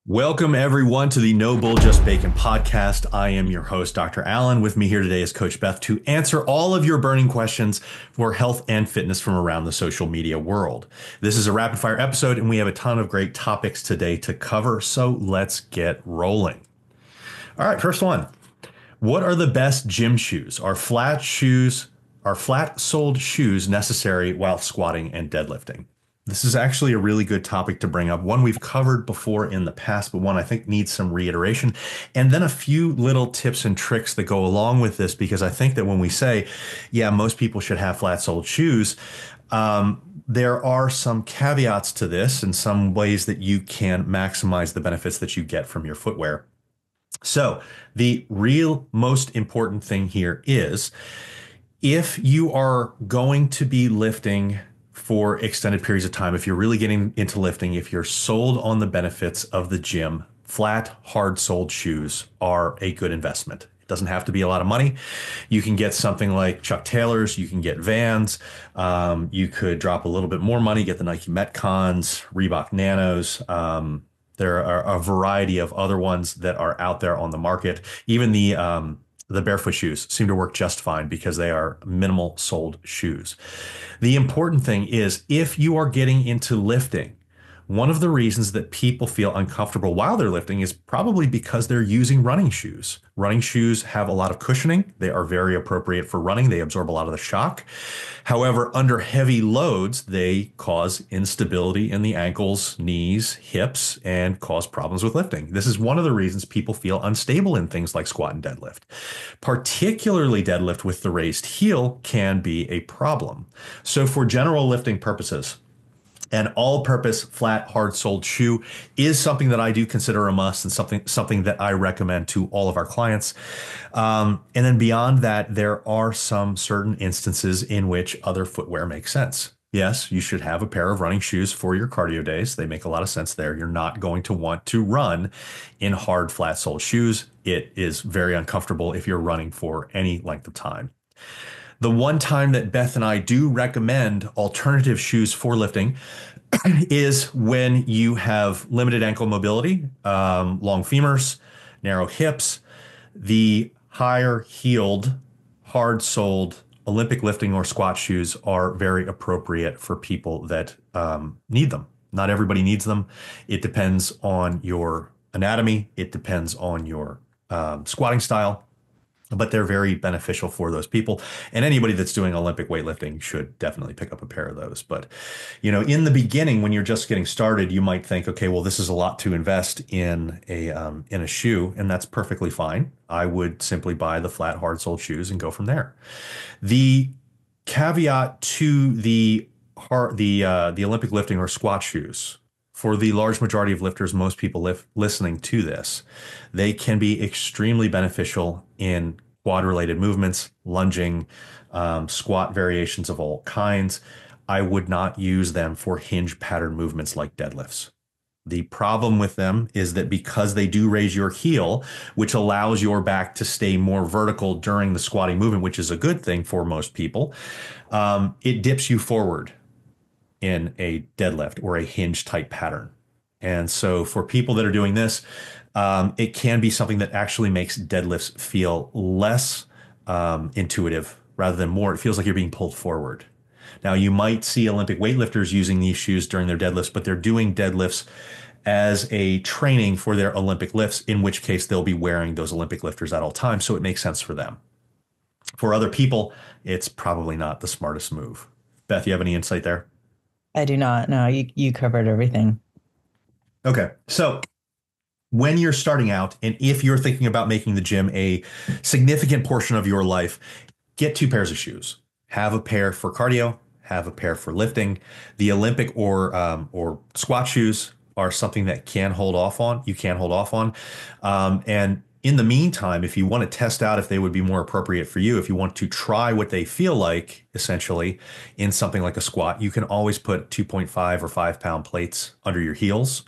Welcome, everyone, to the No Bull, Just Bacon podcast. I am your host, Dr. Allan. With me here today is Coach Beth to answer all of your burning questions for health and fitness from around the social media world. This is a rapid fire episode, and we have a ton of great topics today to cover, so let's get rolling. All right, first one. What are the best gym shoes? Are flat-soled shoes necessary while squatting and deadlifting? This is actually a really good topic to bring up, one we've covered before in the past, but one I think needs some reiteration. And then a few little tips and tricks that go along with this, because I think that when we say, yeah, most people should have flat-soled shoes, there are some caveats to this and some ways that you can maximize the benefits that you get from your footwear. So the real most important thing here is if you are going to be lifting for extended periods of time, if you're really getting into lifting, if you're sold on the benefits of the gym, flat, hard-soled shoes are a good investment. It doesn't have to be a lot of money. You can get something like Chuck Taylor's, you can get Vans, you could drop a little bit more money, get the Nike Metcons, Reebok Nanos. There are a variety of other ones that are out there on the market. Even the barefoot shoes seem to work just fine because they are minimal soled shoes. The important thing is if you are getting into lifting, one of the reasons that people feel uncomfortable while they're lifting is probably because they're using running shoes. Running shoes have a lot of cushioning. They are very appropriate for running. They absorb a lot of the shock. However, under heavy loads, they cause instability in the ankles, knees, hips, and cause problems with lifting. This is one of the reasons people feel unstable in things like squat and deadlift. Particularly deadlift with the raised heel can be a problem. So for general lifting purposes, an all-purpose flat, hard-soled shoe is something that I do consider a must and something that I recommend to all of our clients. And then beyond that, there are some certain instances in which other footwear makes sense. Yes, you should have a pair of running shoes for your cardio days. They make a lot of sense there. You're not going to want to run in hard, flat-soled shoes. It is very uncomfortable if you're running for any length of time. The one time that Beth and I do recommend alternative shoes for lifting is when you have limited ankle mobility, long femurs, narrow hips. The higher heeled, hard soled Olympic lifting or squat shoes are very appropriate for people that need them. Not everybody needs them. It depends on your anatomy. It depends on your squatting style. But they're very beneficial for those people. And anybody that's doing Olympic weightlifting should definitely pick up a pair of those. But, you know, in the beginning, when you're just getting started, you might think, okay, well, this is a lot to invest in a shoe, and that's perfectly fine. I would simply buy the flat, hard-soled shoes and go from there. The caveat to the Olympic lifting or squat shoes, for the large majority of lifters, most people listening to this, they can be extremely beneficial in quad-related movements, lunging, squat variations of all kinds. I would not use them for hinge pattern movements like deadlifts. The problem with them is that because they do raise your heel, which allows your back to stay more vertical during the squatting movement, which is a good thing for most people, it dips you forward in a deadlift or a hinge type pattern. And so for people that are doing this, it can be something that actually makes deadlifts feel less intuitive rather than more. It feels like you're being pulled forward. Now, you might see Olympic weightlifters using these shoes during their deadlifts, but they're doing deadlifts as a training for their Olympic lifts, in which case they'll be wearing those Olympic lifters at all times. So it makes sense for them. For other people, it's probably not the smartest move. Beth, you have any insight there? I do not. No, you covered everything. Okay. So when you're starting out, and if you're thinking about making the gym a significant portion of your life, get two pairs of shoes. Have a pair for cardio, have a pair for lifting. The Olympic or squat shoes are something that can hold off on. You can hold off on. And in the meantime, if you want to test out if they would be more appropriate for you, if you want to try what they feel like, essentially, in something like a squat, you can always put 2.5 or 5 pound plates under your heels.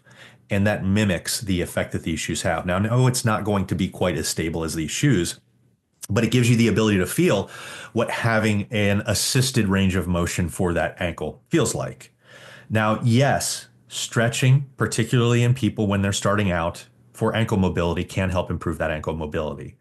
And that mimics the effect that these shoes have. Now, no, it's not going to be quite as stable as these shoes, but it gives you the ability to feel what having an assisted range of motion for that ankle feels like. Now, yes, Stretching, particularly in people when they're starting out for ankle mobility, can help improve that ankle mobility.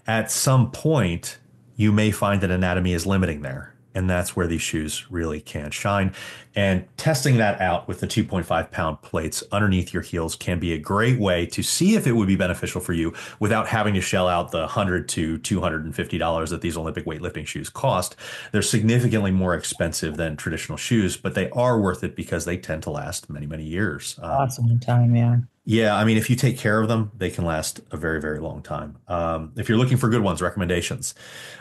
At some point, you may find that anatomy is limiting there. And that's where these shoes really can shine. And testing that out with the 2.5 pound plates underneath your heels can be a great way to see if it would be beneficial for you without having to shell out the $100 to $250 that these Olympic weightlifting shoes cost. They're significantly more expensive than traditional shoes, but they are worth it because they tend to last many, many years. Awesome time, yeah. Yeah, I mean, if you take care of them, they can last a very, very long time. If you're looking for good ones, recommendations.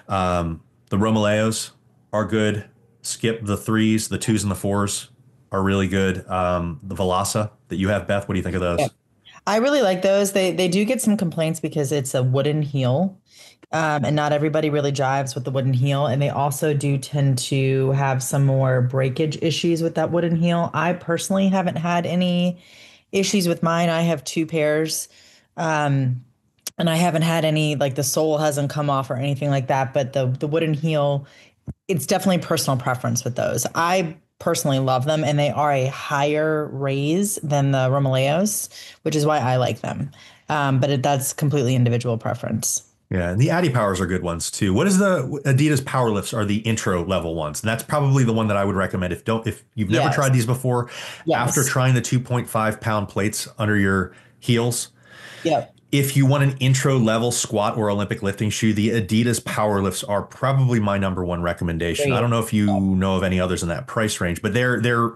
The Romaleos are good. Skip the threes, the twos and the fours are really good. The Velasa that you have, Beth, what do you think of Yeah. those? I really like those. They do get some complaints because it's a wooden heel. And not everybody really jives with the wooden heel. And they also do tend to have some more breakage issues with that wooden heel. I personally haven't had any issues with mine. I have two pairs. Um, and I haven't had any, like the sole hasn't come off or anything like that. But the wooden heel, it's definitely personal preference with those. I personally love them, and they are a higher raise than the Romaleos, which is why I like them. That's completely individual preference. Yeah, and the Addy Powers are good ones too. What is the Adidas Power Lifts are the intro level ones. And that's probably the one that I would recommend if you've never Yes. tried these before, after Yes. trying the 2.5 pound plates under your heels. Yep. If you want an intro level squat or Olympic lifting shoe, the Adidas Power Lifts are probably my number one recommendation. I Great. don't know if you know of any others in that price range, but they're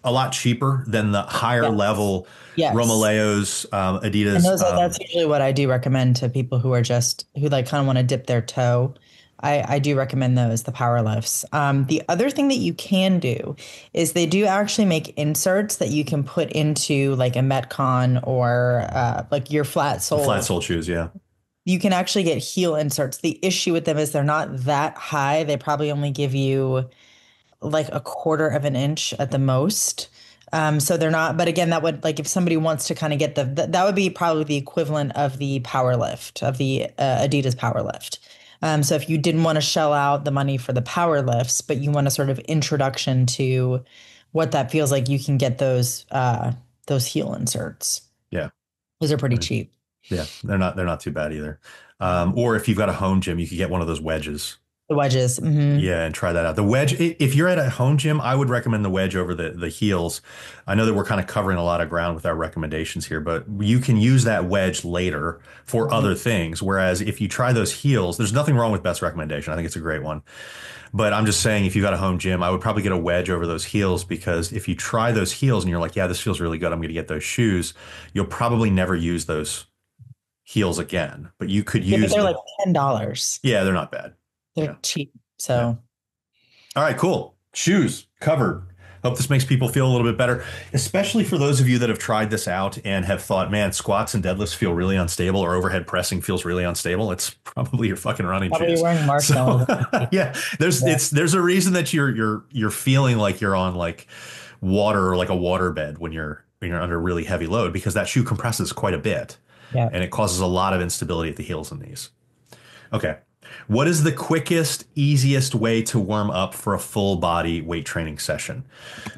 a lot cheaper than the higher Yes. level Yes. Romaleos, And Adidas. that's usually what I do recommend to people who are just who like kind of want to dip their toe. I do recommend those, the power lifts. The other thing that you can do is they do actually make inserts that you can put into like a Metcon or like your flat The flat sole. sole shoes, yeah. You can actually get heel inserts. The issue with them is they're not that high. They probably only give you like a quarter of an inch at the most. So they're not, but again, that would like if somebody wants to kind of get that would be probably the equivalent of the power lift of the Adidas power lift. So if you didn't want to shell out the money for the power lifts, but you want a sort of introduction to what that feels like, you can get those heel inserts. Yeah. Those are pretty I mean, cheap. yeah, they're not too bad either. Or if you've got a home gym, you could get one of those wedges. The wedges. Hmm. Yeah, and try that out. The wedge, if you're at a home gym, I would recommend the wedge over the heels. I know that we're kind of covering a lot of ground with our recommendations here, but you can use that wedge later for other things. Whereas if you try those heels, there's nothing wrong with Beth's recommendation. I think it's a great one. But I'm just saying, if you've got a home gym, I would probably get a wedge over those heels because if you try those heels and you're like, yeah, this feels really good, I'm going to get those shoes, you'll probably never use those heels again. But you could Yeah, but use they're the, like $10. yeah, they're not bad. They're Yeah. cheap. Yeah. So All right, cool. Shoes covered. Hope this makes people feel a little bit better, especially for those of you that have tried this out and have thought, man, squats and deadlifts feel really unstable or overhead pressing feels really unstable. It's probably your fucking running probably shoes. wearing So marshmallows. yeah, Yeah. there's a reason that you're feeling like you're on like water or like a water bed when you're under really heavy load because that shoe compresses quite a bit Yeah. and it causes a lot of instability at the heels and knees. Okay. What is the quickest, easiest way to warm up for a full body weight training session?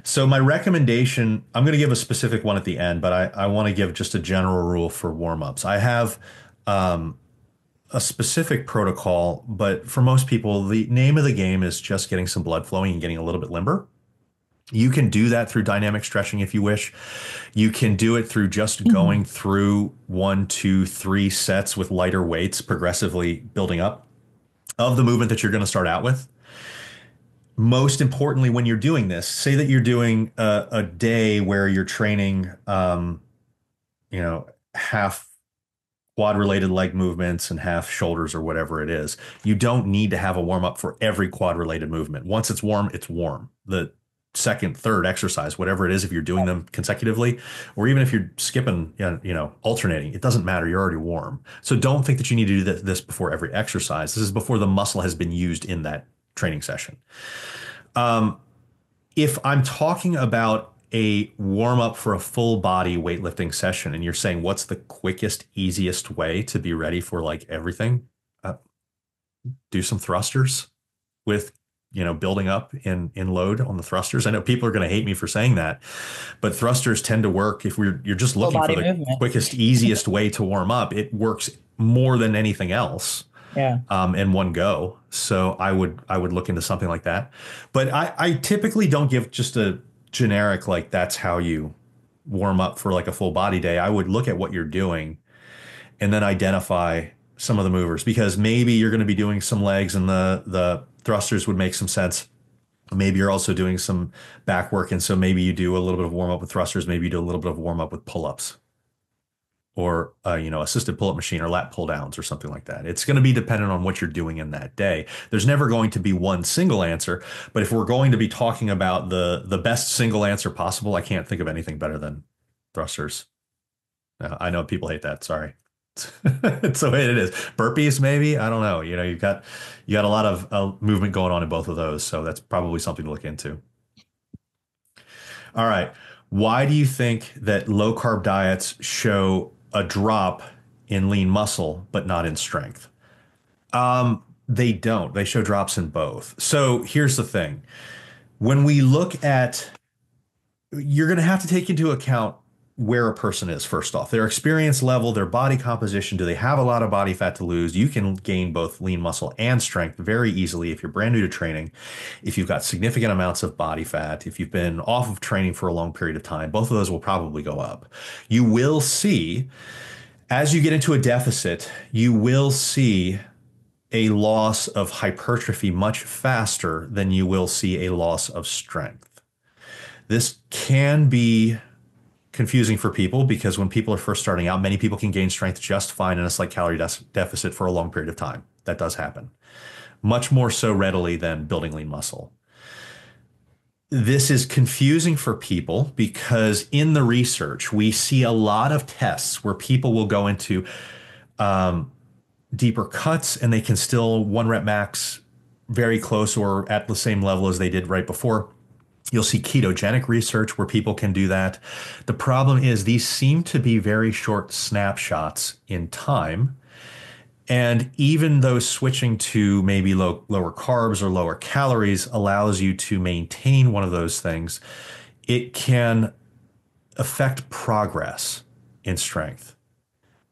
So, my recommendation, I'm going to give a specific one at the end, but I want to give just a general rule for warm ups. I have a specific protocol, but for most people, the name of the game is just getting some blood flowing and getting a little bit limber. You can do that through dynamic stretching if you wish. You can do it through just Mhm. going through 1, 2, 3 sets with lighter weights, progressively building up of the movement that you're going to start out with. Most importantly, when you're doing this, say that you're doing a day where you're training, half quad related leg movements and half shoulders or whatever it is. You don't need to have a warm up for every quad related movement. Once it's warm, it's warm. The second, third exercise, whatever it is, if you're doing them consecutively, or even if you're skipping, alternating, it doesn't matter. You're already warm. So don't think that you need to do this before every exercise. This is before the muscle has been used in that training session. If I'm talking about a warm up for a full body weightlifting session and you're saying what's the quickest, easiest way to be ready for like everything, uh, do some thrusters with building up in load on the thrusters. I know people are going to hate me for saying that, but thrusters tend to work if you're just Full looking for body the movement. quickest, easiest way to warm up. It works more than anything else Yeah. in one go. So I would look into something like that. But I typically don't give just a generic like that's how you warm up for like a full body day. I would look at what you're doing and then identify some of the movers because maybe you're going to be doing some legs and the thrusters would make some sense. Maybe you're also doing some back work, and so maybe you do a little bit of warm up with thrusters. Maybe you do a little bit of warm up with pull ups or assisted pull up machine or lat pull downs or something like that. It's going to be dependent on what you're doing in that day. There's never going to be one single answer, but if we're going to be talking about the best single answer possible, I can't think of anything better than thrusters. I know people hate that. Sorry. It's the way it is. Burpees, maybe. I don't know. You got a lot of movement going on in both of those, so that's probably something to look into. All right. Why do you think that low carb diets show a drop in lean muscle but not in strength? They don't. They show drops in both. So here's the thing. When we look at, you're going to have to take into account where a person is first off, their experience level, their body composition. Do they have a lot of body fat to lose? You can gain both lean muscle and strength very easily if you're brand new to training, if you've got significant amounts of body fat, if you've been off of training for a long period of time. Both of those will probably go up. You will see, as you get into a deficit, you will see a loss of hypertrophy much faster than you will see a loss of strength. This can be confusing for people because when people are first starting out, many people can gain strength just fine in a slight calorie deficit for a long period of time. That does happen. Much more so readily than building lean muscle. This is confusing for people because in the research, we see a lot of tests where people will go into deeper cuts and they can still one rep max very close or at the same level as they did right before. You'll see ketogenic research where people can do that. The problem is these seem to be very short snapshots in time. And even though switching to maybe lower carbs or lower calories allows you to maintain one of those things, it can affect progress in strength.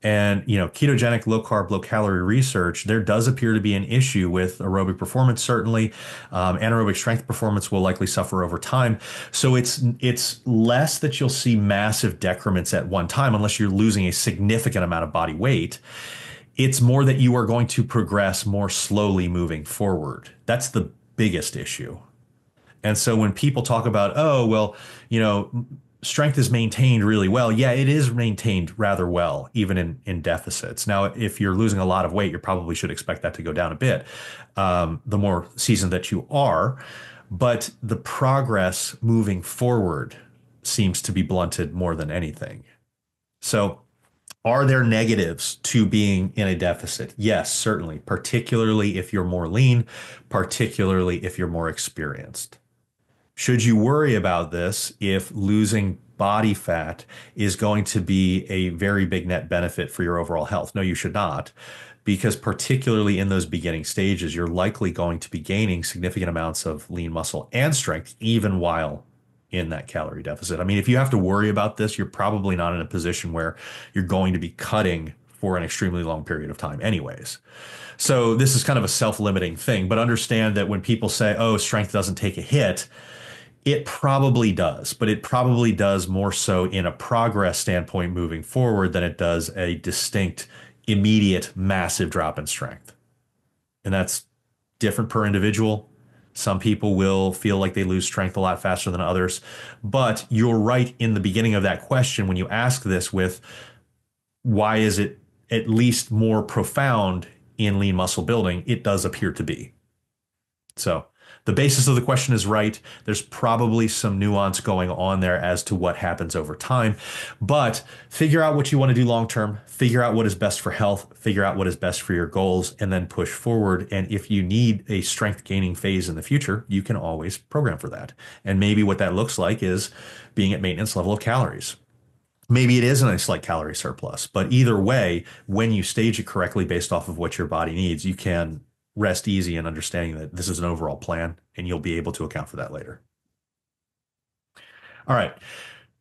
And, ketogenic, low carb, low calorie research, there does appear to be an issue with aerobic performance, certainly. Anaerobic strength performance will likely suffer over time. So it's less that you'll see massive decrements at one time, unless you're losing a significant amount of body weight. It's more that you are going to progress more slowly moving forward. That's the biggest issue. And so when people talk about, oh, well, strength is maintained really well. Yeah, it is maintained rather well, even in deficits. Now, if you're losing a lot of weight, you probably should expect that to go down a bit the more seasoned that you are. But the progress moving forward seems to be blunted more than anything. So are there negatives to being in a deficit? Yes, certainly, particularly if you're more lean, particularly if you're more experienced. Should you worry about this if losing body fat is going to be a very big net benefit for your overall health? No, you should not, because particularly in those beginning stages, you're likely going to be gaining significant amounts of lean muscle and strength, even while in that calorie deficit. I mean, if you have to worry about this, you're probably not in a position where you're going to be cutting for an extremely long period of time anyways. So this is kind of a self-limiting thing, but understand that when people say, oh, strength doesn't take a hit, it probably does, but it probably does more so in a progress standpoint moving forward than it does a distinct, immediate, massive drop in strength. And that's different per individual. Some people will feel like they lose strength a lot faster than others. But you're right in the beginning of that question when you ask this with why is it at least more profound in lean muscle building? It does appear to be. So the basis of the question is right. There's probably some nuance going on there as to what happens over time, but figure out what you want to do long term, figure out what is best for health, figure out what is best for your goals, and then push forward. And if you need a strength gaining phase in the future, you can always program for that. And maybe what that looks like is being at maintenance level of calories. Maybe it isn't a slight calorie surplus, but either way, when you stage it correctly based off of what your body needs, you can rest easy in understanding that this is an overall plan and you'll be able to account for that later. All right.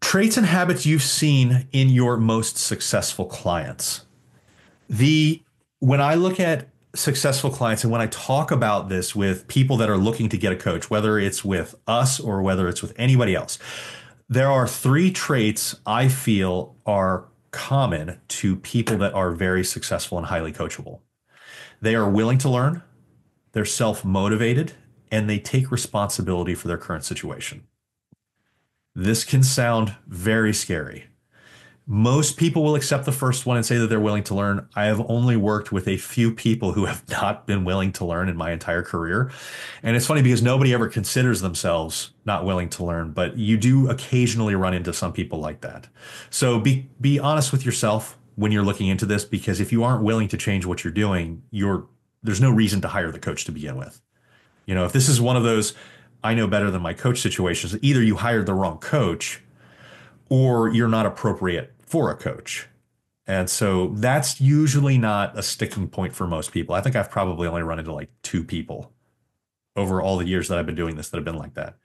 Traits and habits you've seen in your most successful clients. The When I look at successful clients and when I talk about this with people that are looking to get a coach, whether it's with us or whether it's with anybody else, there are three traits I feel are common to people that are very successful and highly coachable. They are willing to learn, they're self-motivated, and they take responsibility for their current situation. This can sound very scary. Most people will accept the first one and say that they're willing to learn. I have only worked with a few people who have not been willing to learn in my entire career. And it's funny because nobody ever considers themselves not willing to learn, but you do occasionally run into some people like that. So be honest with yourself when you're looking into this, because if you aren't willing to change what you're doing, there's no reason to hire the coach to begin with. If this is one of those I know better than my coach situations, either you hired the wrong coach or you're not appropriate for a coach. And so that's usually not a sticking point for most people. I think I've probably only run into like two people over all the years that I've been doing this that have been like that.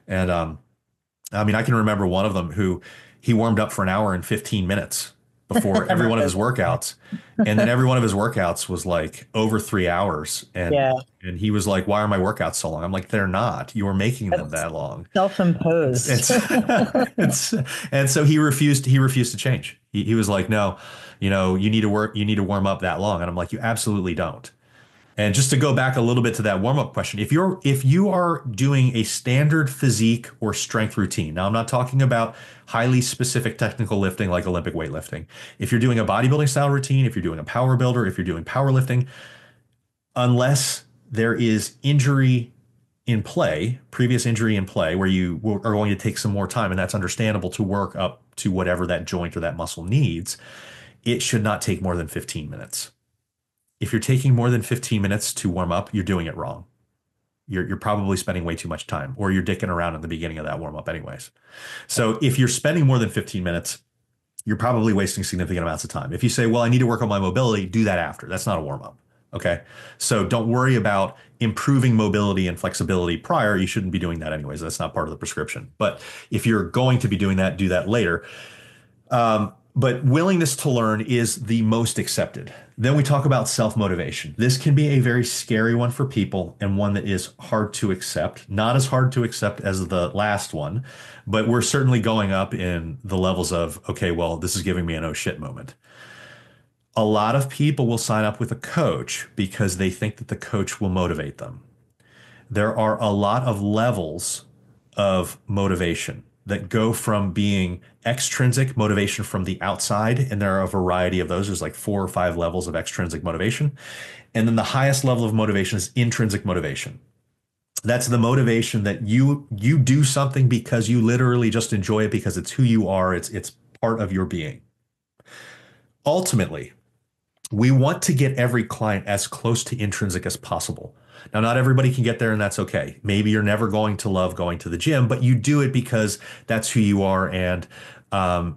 And I mean, I can remember one of them who he warmed up for an hour and 15 minutes before every one of his workouts. And then every one of his workouts was like over 3 hours. And he was like, why are my workouts so long? I'm like, they're not. You were making them that long. Self-imposed. And so he refused to change. He was like, no, you need to warm up that long. And I'm like, you absolutely don't. And just to go back a little bit to that warm-up question, if you are doing a standard physique or strength routine, now I'm not talking about highly specific technical lifting like Olympic weightlifting. If you're doing a bodybuilding style routine, if you're doing a power builder, if you're doing powerlifting, unless there is previous injury in play, where you are going to take some more time, and that's understandable to work up to whatever that joint or that muscle needs, it should not take more than 15 minutes. If you're taking more than 15 minutes to warm up, you're doing it wrong. You're probably spending way too much time, or you're dicking around in the beginning of that warm up anyways. So if you're spending more than 15 minutes, you're probably wasting significant amounts of time. If you say, well, I need to work on my mobility, do that after. That's not a warm up. Okay. So don't worry about improving mobility and flexibility prior. You shouldn't be doing that anyways. That's not part of the prescription. But if you're going to be doing that, do that later. But willingness to learn is the most accepted. Then we talk about self-motivation. This can be a very scary one for people and one that is hard to accept. Not as hard to accept as the last one, but we're certainly going up in the levels of, okay, well, this is giving me an oh shit moment. A lot of people will sign up with a coach because they think that the coach will motivate them. There are a lot of levels of motivation that go from being extrinsic motivation from the outside, and there are a variety of those. There's like 4 or 5 levels of extrinsic motivation. And then the highest level of motivation is intrinsic motivation. That's the motivation that you do something because you literally just enjoy it, because it's who you are. It's part of your being. Ultimately, we want to get every client as close to intrinsic as possible. Now, not everybody can get there, and that's okay. Maybe you're never going to love going to the gym, but you do it because that's who you are, and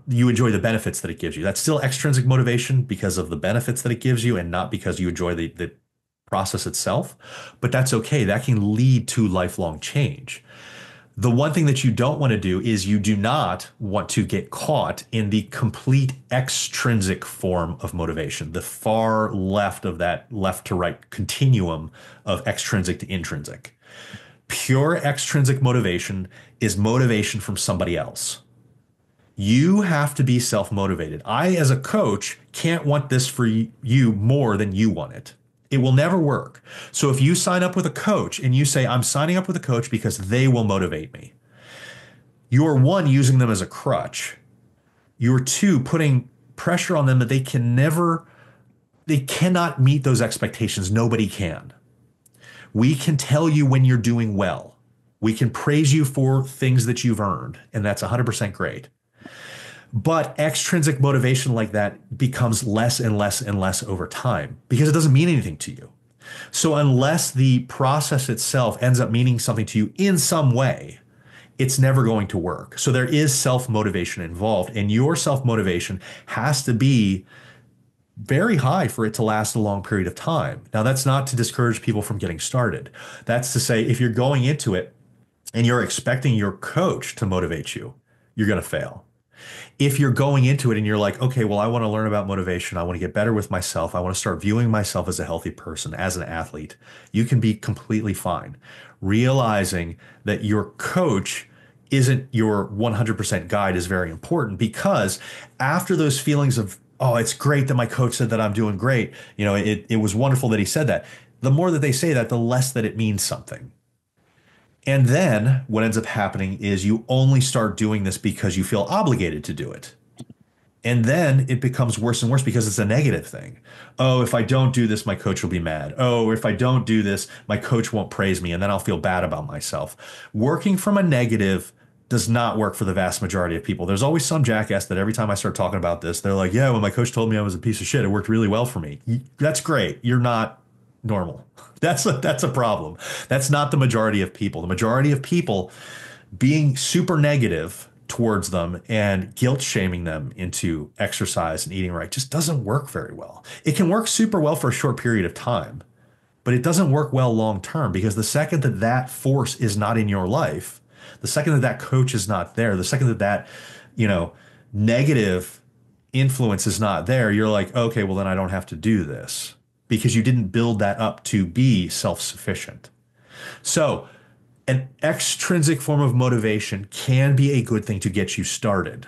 you enjoy the benefits that it gives you. That's still extrinsic motivation because of the benefits that it gives you, and not because you enjoy the process itself. But that's okay. That can lead to lifelong change. The one thing that you don't want to do is you do not want to get caught in the complete extrinsic form of motivation, the far left of that left to right continuum of extrinsic to intrinsic. Pure extrinsic motivation is motivation from somebody else. You have to be self-motivated. I, as a coach, can't want this for you more than you want it. It will never work. So if you sign up with a coach and you say, I'm signing up with a coach because they will motivate me, you're, one, using them as a crutch. You're, two, putting pressure on them that they cannot meet those expectations. Nobody can. We can tell you when you're doing well. We can praise you for things that you've earned, and that's 100% great. But extrinsic motivation like that becomes less and less and less over time because it doesn't mean anything to you. So unless the process itself ends up meaning something to you in some way, it's never going to work. So there is self-motivation involved, and your self-motivation has to be very high for it to last a long period of time. Now, that's not to discourage people from getting started. That's to say, if you're going into it and you're expecting your coach to motivate you, you're going to fail. If you're going into it and you're like, okay, well, I want to learn about motivation. I want to get better with myself. I want to start viewing myself as a healthy person, as an athlete. You can be completely fine. Realizing that your coach isn't your 100% guide is very important, because after those feelings of, oh, it's great that my coach said that I'm doing great. It was wonderful that he said that. The more that they say that, the less that it means something. And then what ends up happening is you only start doing this because you feel obligated to do it. And then it becomes worse and worse because it's a negative thing. Oh, if I don't do this, my coach will be mad. Oh, if I don't do this, my coach won't praise me, and then I'll feel bad about myself. Working from a negative does not work for the vast majority of people. There's always some jackass that every time I start talking about this, they're like, yeah, when my coach told me I was a piece of shit, it worked really well for me. That's great. You're not normal. That's a problem. That's not the majority of people. The majority of people being super negative towards them and guilt shaming them into exercise and eating right just doesn't work very well. It can work super well for a short period of time, but it doesn't work well long term, because the second that that force is not in your life, the second that that coach is not there, the second that that, you know, negative influence is not there, you're like, okay, well, then I don't have to do this, because you didn't build that up to be self-sufficient. So an extrinsic form of motivation can be a good thing to get you started.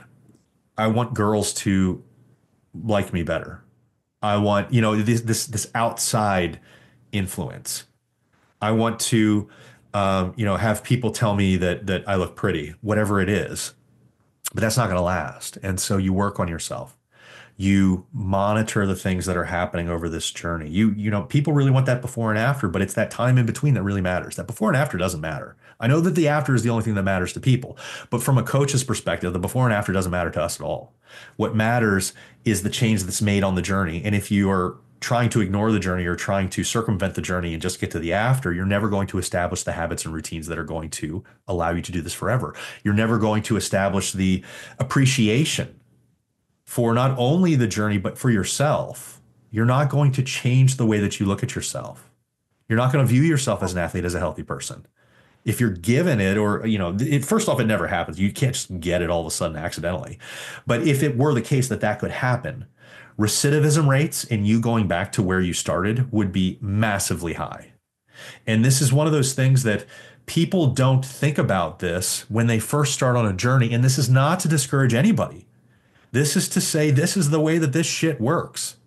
I want girls to like me better. I want, this outside influence. I want to, have people tell me that I look pretty, whatever it is. But that's not going to last. And so you work on yourself. You monitor the things that are happening over this journey. People really want that before and after, but it's that time in between that really matters. That before and after doesn't matter. I know that the after is the only thing that matters to people, but from a coach's perspective, the before and after doesn't matter to us at all. What matters is the change that's made on the journey. And if you are trying to ignore the journey or trying to circumvent the journey and just get to the after, you're never going to establish the habits and routines that are going to allow you to do this forever. You're never going to establish the appreciation for not only the journey, but for yourself. You're not going to change the way that you look at yourself. You're not going to view yourself as an athlete, as a healthy person. If you're given it, or, first off, it never happens. You can't just get it all of a sudden accidentally. But if it were the case that that could happen, recidivism rates and you going back to where you started would be massively high. And this is one of those things that people don't think about this when they first start on a journey. And this is not to discourage anybody. This is to say, this is the way that this shit works.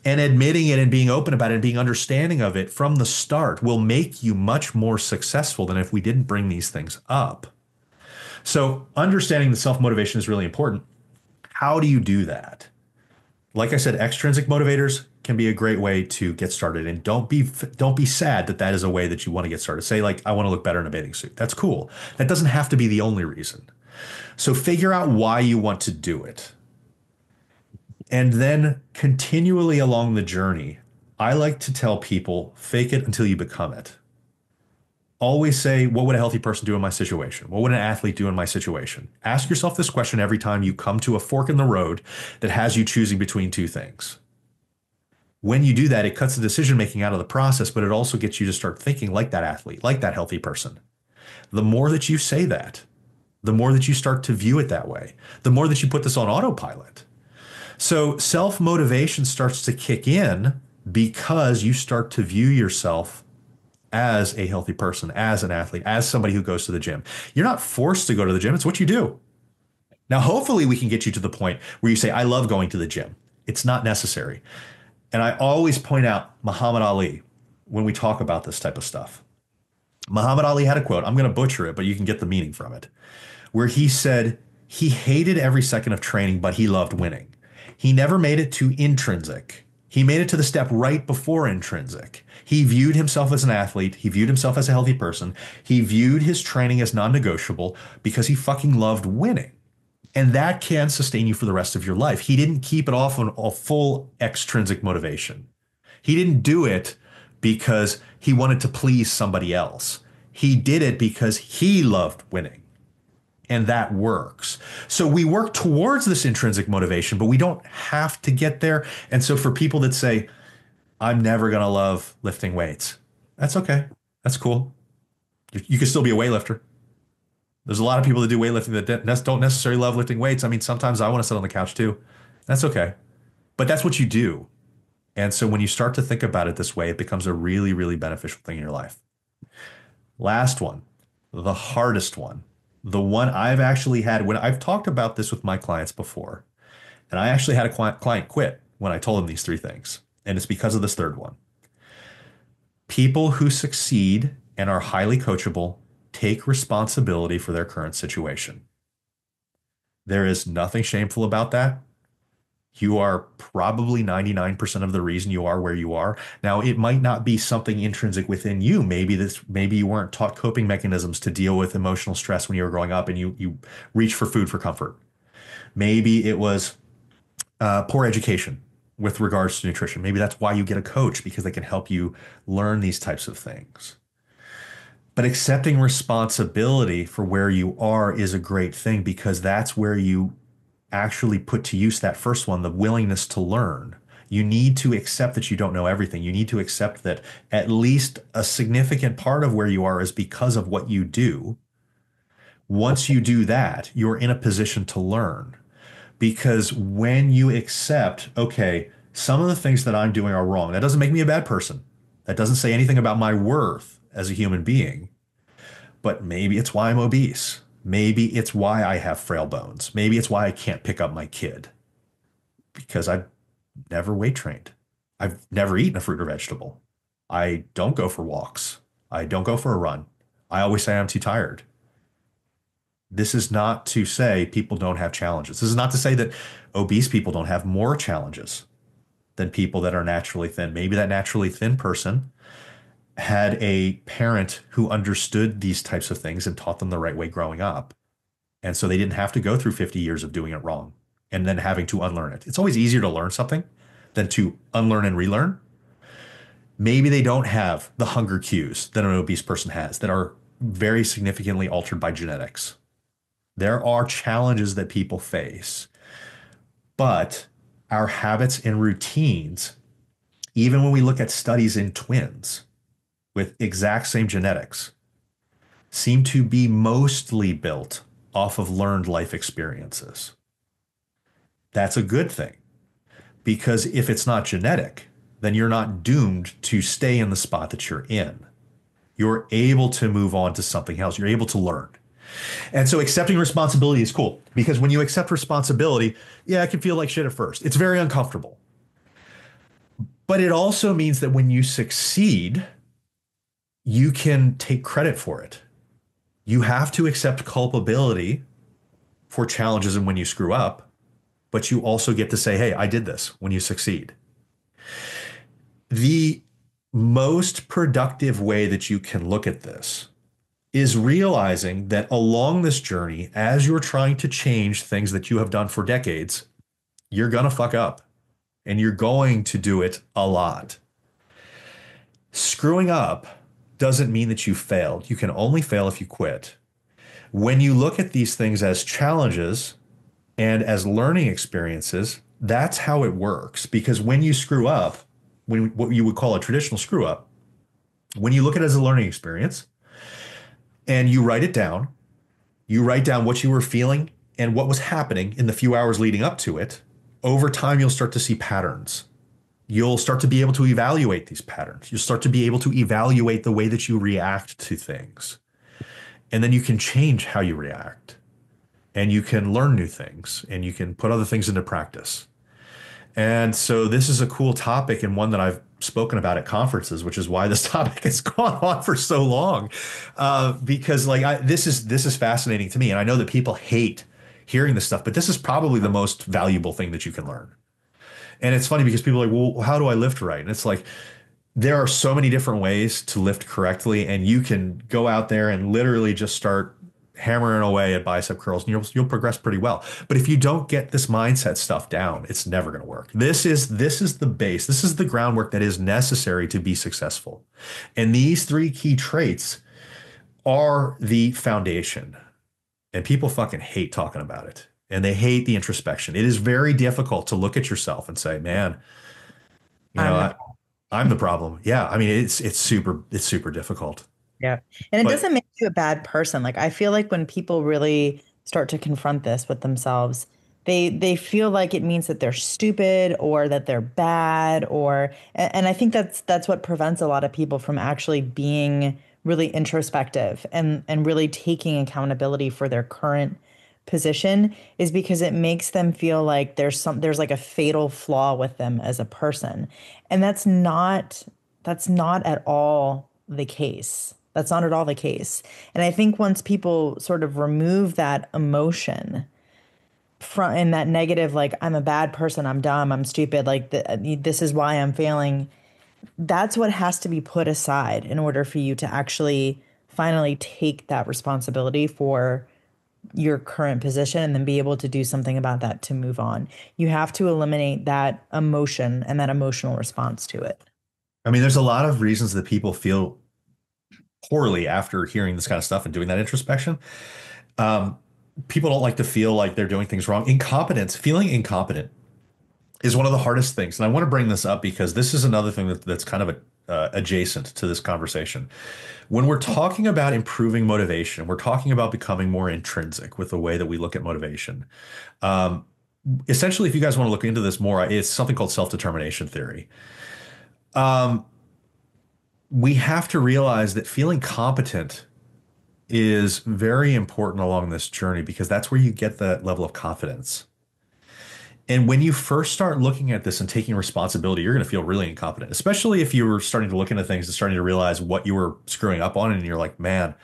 And admitting it and being open about it and being understanding of it from the start will make you much more successful than if we didn't bring these things up. So understanding the self-motivation is really important. How do you do that? Like I said, extrinsic motivators can be a great way to get started. And don't be sad that that is a way that you want to get started. Say, like, I want to look better in a bathing suit. That's cool. That doesn't have to be the only reason. So figure out why you want to do it. And then continually along the journey, I like to tell people, fake it until you become it. Always say, what would a healthy person do in my situation? What would an athlete do in my situation? Ask yourself this question every time you come to a fork in the road that has you choosing between two things. When you do that, it cuts the decision making out of the process, but it also gets you to start thinking like that athlete, like that healthy person. The more that you say that, the more that you start to view it that way, the more that you put this on autopilot. So self-motivation starts to kick in because you start to view yourself as a healthy person, as an athlete, as somebody who goes to the gym. You're not forced to go to the gym. It's what you do. Now, hopefully we can get you to the point where you say, I love going to the gym. It's not necessary. And I always point out Muhammad Ali when we talk about this type of stuff. Muhammad Ali had a quote. I'm going to butcher it, but you can get the meaning from it, where he said he hated every second of training, but he loved winning. He never made it to intrinsic. He made it to the step right before intrinsic. He viewed himself as an athlete. He viewed himself as a healthy person. He viewed his training as non-negotiable because he fucking loved winning. And that can sustain you for the rest of your life. He didn't keep it off on a full extrinsic motivation. He didn't do it because he wanted to please somebody else. He did it because he loved winning. And that works. So we work towards this intrinsic motivation, but we don't have to get there. And so for people that say, I'm never going to love lifting weights, that's okay. That's cool. You can still be a weightlifter. There's a lot of people that do weightlifting that don't necessarily love lifting weights. I mean, sometimes I want to sit on the couch too. That's okay. But that's what you do. And so when you start to think about it this way, it becomes a really, really beneficial thing in your life. Last one, the hardest one, the one I've actually had when I've talked about this with my clients before. And I actually had a client quit when I told them these three things. And it's because of this third one. People who succeed and are highly coachable take responsibility for their current situation. There is nothing shameful about that. You are probably 99% of the reason you are where you are. Now, it might not be something intrinsic within you. Maybe you weren't taught coping mechanisms to deal with emotional stress when you were growing up and you reach for food for comfort. Maybe it was poor education with regards to nutrition. Maybe that's why you get a coach, because they can help you learn these types of things. But accepting responsibility for where you are is a great thing, because that's where you actually put to use that first one, the willingness to learn. You need to accept that you don't know everything. You need to accept that at least a significant part of where you are is because of what you do. Once you do that, you're in a position to learn. Because when you accept, okay, some of the things that I'm doing are wrong, that doesn't make me a bad person. That doesn't say anything about my worth as a human being. But maybe it's why I'm obese. Maybe it's why I have frail bones. Maybe it's why I can't pick up my kid, because I've never weight trained. I've never eaten a fruit or vegetable. I don't go for walks. I don't go for a run. I always say I'm too tired. This is not to say people don't have challenges. This is not to say that obese people don't have more challenges than people that are naturally thin. Maybe that naturally thin person had a parent who understood these types of things and taught them the right way growing up. And so they didn't have to go through 50 years of doing it wrong and then having to unlearn it. It's always easier to learn something than to unlearn and relearn. Maybe they don't have the hunger cues that an obese person has that are very significantly altered by genetics. There are challenges that people face, but our habits and routines, even when we look at studies in twins with exact same genetics, seem to be mostly built off of learned life experiences. That's a good thing, because if it's not genetic, then you're not doomed to stay in the spot that you're in. You're able to move on to something else. You're able to learn. And so accepting responsibility is cool, because when you accept responsibility, yeah, it can feel like shit at first. It's very uncomfortable. But it also means that when you succeed, you can take credit for it. You have to accept culpability for challenges and when you screw up, but you also get to say, hey, I did this when you succeed. The most productive way that you can look at this is realizing that along this journey, as you're trying to change things that you have done for decades, you're going to fuck up and you're going to do it a lot. Screwing up doesn't mean that you failed. You can only fail if you quit. When you look at these things as challenges and as learning experiences, that's how it works. Because when you screw up, when what you would call a traditional screw up, when you look at it as a learning experience and you write it down, you write down what you were feeling and what was happening in the few hours leading up to it, over time, you'll start to see patterns. You'll start to be able to evaluate these patterns. You'll start to be able to evaluate the way that you react to things. And then you can change how you react. And you can learn new things. And you can put other things into practice. And so this is a cool topic, and one that I've spoken about at conferences, which is why this topic has gone on for so long. Because this is fascinating to me. And I know that people hate hearing this stuff, but this is probably the most valuable thing that you can learn. And it's funny because people are like, well, how do I lift right? And it's like, there are so many different ways to lift correctly. And you can go out there and literally just start hammering away at bicep curls and you'll progress pretty well. But if you don't get this mindset stuff down, it's never going to work. This is the base. This is the groundwork that is necessary to be successful. And these three key traits are the foundation. And people fucking hate talking about it. And they hate the introspection. It is very difficult to look at yourself and say, man, you know, I'm the I'm the problem. Yeah. I mean, it's super difficult. Yeah. And it But doesn't make you a bad person. Like I feel like when people really start to confront this with themselves, they feel like it means that they're stupid or that they're bad or and I think that's what prevents a lot of people from actually being really introspective and really taking accountability for their current position is because it makes them feel like there's like a fatal flaw with them as a person. And that's not at all the case. That's not at all the case. And I think once people sort of remove that emotion from in that negative, like I'm a bad person, I'm dumb, I'm stupid, like this is why I'm failing, that's what has to be put aside in order for you to actually finally take that responsibility for your current position and then be able to do something about that to move on. You have to eliminate that emotion and that emotional response to it. I mean, there's a lot of reasons that people feel poorly after hearing this kind of stuff and doing that introspection. Um, People don't like to feel like they're doing things wrong. Incompetence, feeling incompetent is one of the hardest things. And I want to bring this up because this is another thing that's kind of adjacent to this conversation. When we're talking about improving motivation, we're talking about becoming more intrinsic with the way that we look at motivation. Um, Essentially, if you guys want to look into this more, it's something called self-determination theory. Um, we have to realize that feeling competent is very important along this journey because that's where you get that level of confidence. And when you first start looking at this and taking responsibility, you're going to feel really incompetent, especially if you were starting to look into things and starting to realize what you were screwing up on. And you're like, man,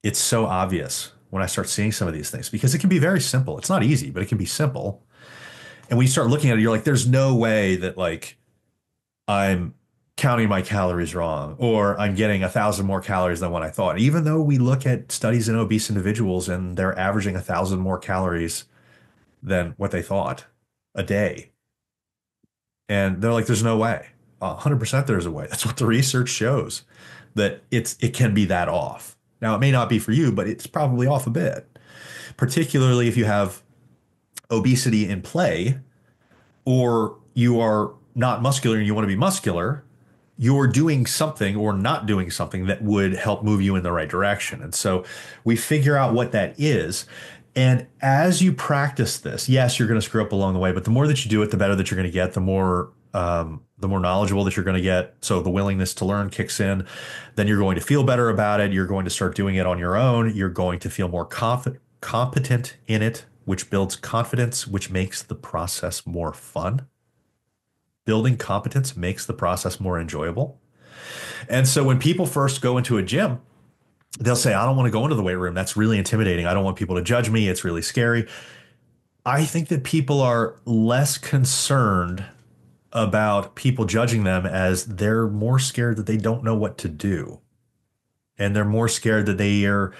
it's so obvious when I start seeing some of these things because it can be very simple. It's not easy, but it can be simple. And when you start looking at it, you're like, there's no way that like I'm counting my calories wrong or I'm getting 1,000 more calories than what I thought. Even though we look at studies in obese individuals and they're averaging 1,000 more calories than what they thought a day. And they're like, there's no way. 100% there's a way. That's what the research shows that it can be that off. Now, it may not be for you, but it's probably off a bit, particularly if you have obesity in play or you are not muscular and you want to be muscular, you're doing something or not doing something that would help move you in the right direction. And so we figure out what that is. And as you practice this, yes, you're going to screw up along the way, but the more that you do it, the better that you're going to get, the more knowledgeable that you're going to get. So the willingness to learn kicks in. Then you're going to feel better about it. You're going to start doing it on your own. You're going to feel more competent in it, which builds confidence, which makes the process more fun. Building competence makes the process more enjoyable. And so when people first go into a gym, they'll say, I don't want to go into the weight room. That's really intimidating. I don't want people to judge me. It's really scary. I think that people are less concerned about people judging them as they're more scared that they don't know what to do. And they're more scared that they are,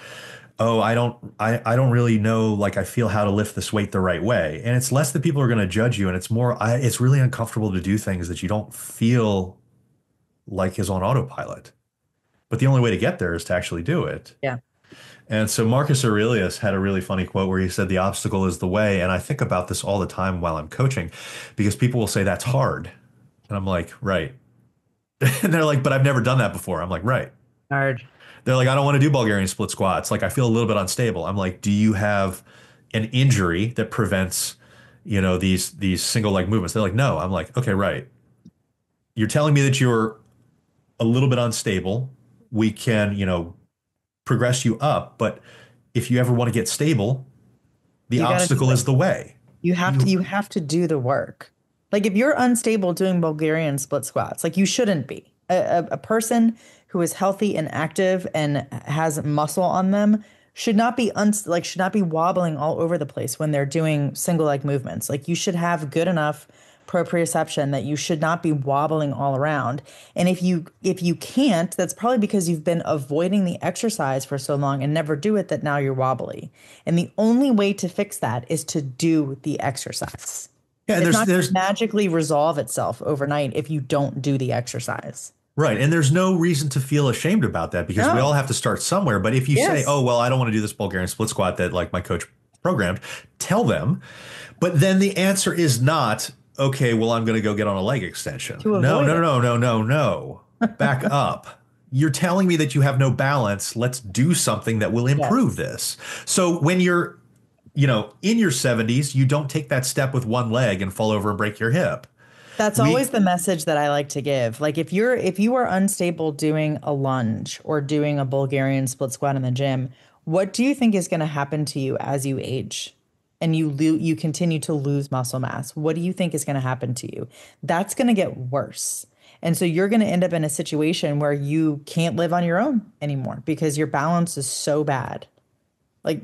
oh, I don't really know, like I feel how to lift this weight the right way. And it's less that people are going to judge you. And it's more, it's really uncomfortable to do things that you don't feel like is on autopilot. But the only way to get there is to actually do it. Yeah. And so Marcus Aurelius had a really funny quote where he said, the obstacle is the way. And I think about this all the time while I'm coaching because people will say that's hard. And I'm like, right. And they're like, but I've never done that before. I'm like, right. Hard. They're like, I don't want to do Bulgarian split squats. Like, I feel a little bit unstable. I'm like, do you have an injury that prevents, these single leg movements? They're like, no. I'm like, okay, right. You're telling me that you're a little bit unstable. We can, progress you up. But if you ever want to get stable, the You got to do obstacle it. is the way. You have to You, you have to do the work. Like if you're unstable doing Bulgarian split squats, like you shouldn't be. A person who is healthy and active and has muscle on them should not be wobbling all over the place when they're doing single leg movements. Like you should have good enough proprioception that you should not be wobbling all around. And if you can't, that's probably because you've been avoiding the exercise for so long and never do it that now you're wobbly. And the only way to fix that is to do the exercise. yeah, It's there's not going to there's magically resolve itself overnight if you don't do the exercise. Right. And there's no reason to feel ashamed about that because we all No. have to start somewhere. But if you say, Yes. oh, well, I don't want to do this Bulgarian split squat that like my coach programmed, tell them. But then the answer is not, okay, well, I'm going to go get on a leg extension. To No, avoid no, it. no, no, no, no. Back up. You're telling me that you have no balance. Let's do something that will improve Yes. this. So when you're, in your 70s, you don't take that step with one leg and fall over and break your hip. That's always We, the message that I like to give. Like if you are unstable doing a lunge or doing a Bulgarian split squat in the gym, what do you think is going to happen to you as you age and you continue to lose muscle mass? What do you think is going to happen to you? That's going to get worse. And so you're going to end up in a situation where you can't live on your own anymore because your balance is so bad. Like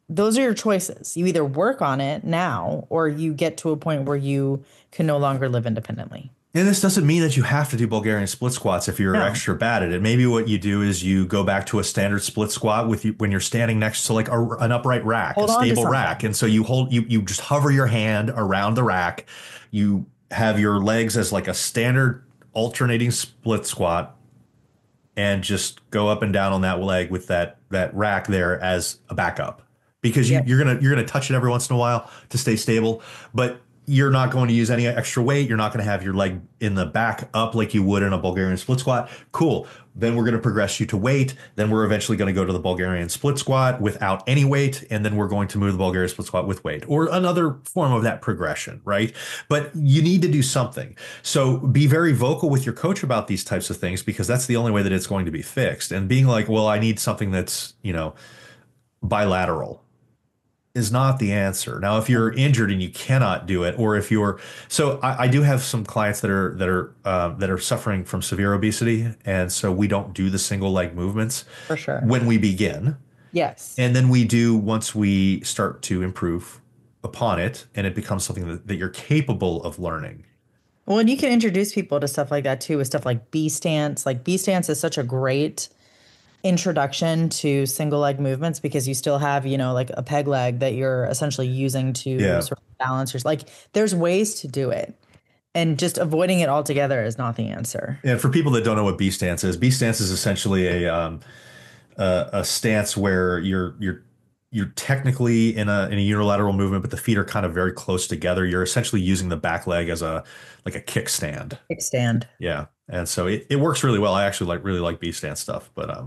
those are your choices. You either work on it now or you get to a point where you can no longer live independently. and this doesn't mean that you have to do Bulgarian split squats if you're No. extra bad at it. Maybe what you do is you go back to a standard split squat with you when you're standing next to like an upright rack, a Hold on to stable rack. something. And so you just hover your hand around the rack. You have your legs as like a standard alternating split squat and just go up and down on that leg with that rack there as a backup because Yep. you're gonna touch it every once in a while to stay stable, but you're not going to use any extra weight. You're not going to have your leg in the back up like you would in a Bulgarian split squat. Cool. Then we're going to progress you to weight. Then we're eventually going to go to the Bulgarian split squat without any weight. And then we're going to move the Bulgarian split squat with weight or another form of that progression, right? But you need to do something. So be very vocal with your coach about these types of things because that's the only way that it's going to be fixed. And being like, well, I need something that's, bilateral is not the answer. Now, if you're injured and you cannot do it, or if you're so, I do have some clients that are suffering from severe obesity, and so we don't do the single leg movements For sure. when we begin, Yes. and then we do once we start to improve upon it, and it becomes something that you're capable of learning. Well, and you can introduce people to stuff like that too, with stuff like B stance. Like B stance is such a great introduction to single leg movements because you still have, like a peg leg that you're essentially using to Yeah. sort of balance your, like there's ways to do it. And just avoiding it altogether is not the answer. And for people that don't know what B stance is essentially a stance where you're technically in a unilateral movement, but the feet are kind of very close together. You're essentially using the back leg as a like a kickstand. Kickstand. Yeah, and so it works really well. I actually really like B stance stuff, but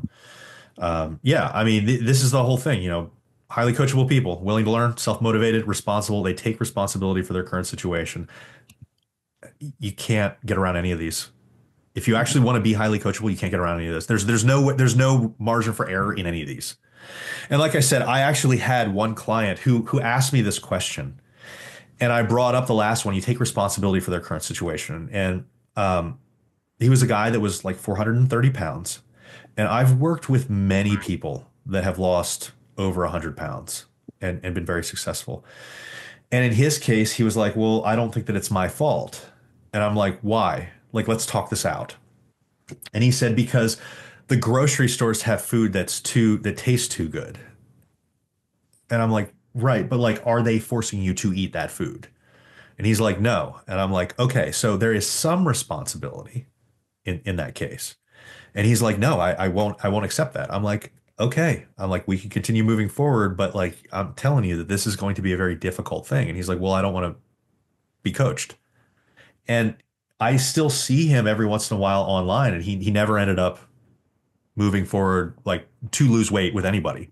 yeah, I mean this is the whole thing. Highly coachable people, willing to learn, self motivated, responsible. They take responsibility for their current situation. You can't get around any of these. If you actually want to be highly coachable, you can't get around any of this. There's no margin for error in any of these. And like I said, I actually had one client who asked me this question, and I brought up the last one. You take responsibility for their current situation, and he was a guy that was like 430 pounds, and I've worked with many people that have lost over 100 pounds and been very successful. And in his case, he was like, "Well, I don't think that it's my fault," and I'm like, "Why? Like, let's talk this out." And he said, "Because the grocery stores have food that tastes too good." And I'm like, right, but like, are they forcing you to eat that food? And he's like, no. And I'm like, okay, so there is some responsibility in that case. And he's like, no, I won't accept that. I'm like, okay. I'm like, we can continue moving forward, but like, I'm telling you that this is going to be a very difficult thing. And he's like, well, I don't want to be coached. And I still see him every once in a while online, and he never ended up moving forward like to lose weight with anybody.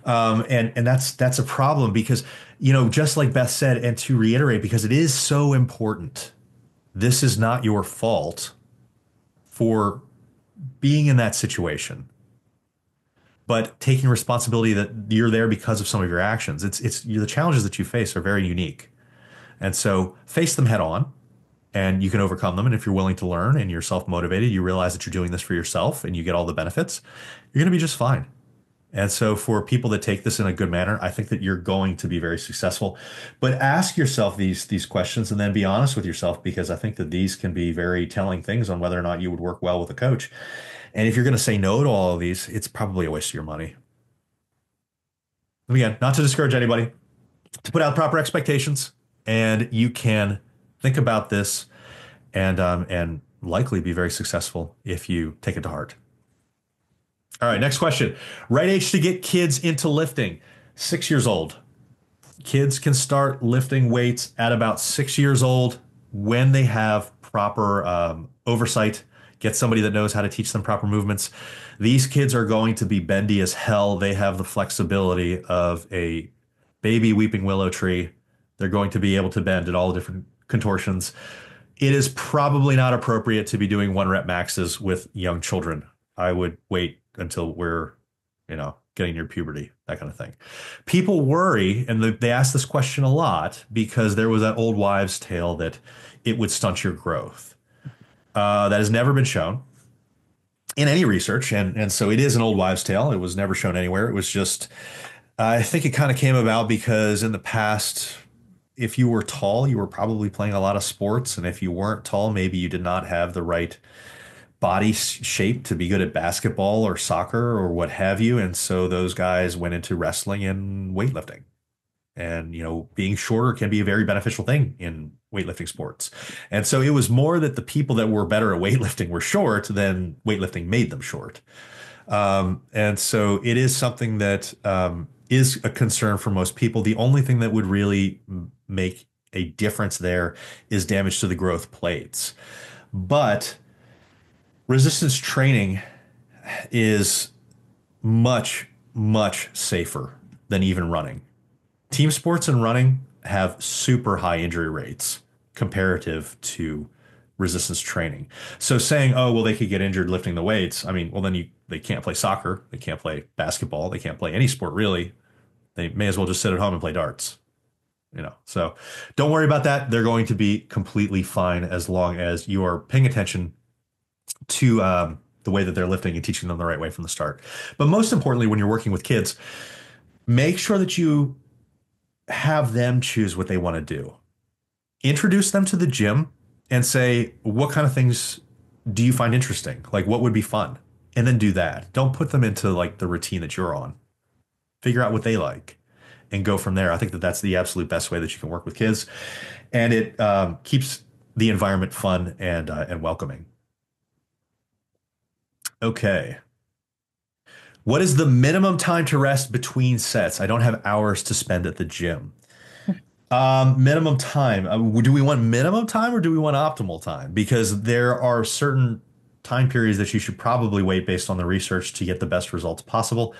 And that's a problem because, just like Beth said, and to reiterate, because it is so important, this is not your fault for being in that situation, but taking responsibility that you're there because of some of your actions. It's the challenges that you face are very unique. And so face them head on and you can overcome them. And if you're willing to learn and you're self-motivated, you realize that you're doing this for yourself and you get all the benefits, you're going to be just fine. And so for people that take this in a good manner, I think that you're going to be very successful. But ask yourself these questions and then be honest with yourself because I think that these can be very telling things on whether or not you would work well with a coach. And if you're going to say no to all of these, it's probably a waste of your money. Again, not to discourage anybody, to put out proper expectations, and you can think about this and likely be very successful if you take it to heart. All right, next question. Right age to get kids into lifting: 6 years old. Kids can start lifting weights at about 6 years old when they have proper oversight. Get somebody that knows how to teach them proper movements. These kids are going to be bendy as hell. They have the flexibility of a baby weeping willow tree. They're going to be able to bend at all the different contortions. It is probably not appropriate to be doing 1 rep maxes with young children. I would wait until we're, getting near puberty, that kind of thing. People worry, and they ask this question a lot because there was that old wives' tale that it would stunt your growth. That has never been shown in any research, and so it is an old wives' tale. It was never shown anywhere. It was just, I think it kind of came about because in the past, if you were tall, you were probably playing a lot of sports, and if you weren't tall, maybe you did not have the right body shape to be good at basketball or soccer or what have you. And so those guys went into wrestling and weightlifting. And, being shorter can be a very beneficial thing in weightlifting sports. And so it was more that the people that were better at weightlifting were short than weightlifting made them short. And so it is something that is a concern for most people. The only thing that would really make a difference there is damage to the growth plates. But resistance training is much, much safer than even running. Team sports and running have super high injury rates comparative to resistance training. So saying, oh, well, they could get injured lifting the weights. I mean, well, then they can't play soccer. They can't play basketball. They can't play any sport, really. They may as well just sit at home and play darts. So don't worry about that. They're going to be completely fine as long as you are paying attention to the way that they're lifting and teaching them the right way from the start. But most importantly, when you're working with kids, make sure that you have them choose what they want to do. Introduce them to the gym and say, what kind of things do you find interesting? Like, what would be fun? And then do that. Don't put them into like the routine that you're on. Figure out what they like and go from there. I think that that's the absolute best way that you can work with kids. And it keeps the environment fun and welcoming. Okay. What is the minimum time to rest between sets? I don't have hours to spend at the gym. Minimum time. Do we want minimum time or do we want optimal time? Because there are certain time periods that you should probably wait based on the research to get the best results possible.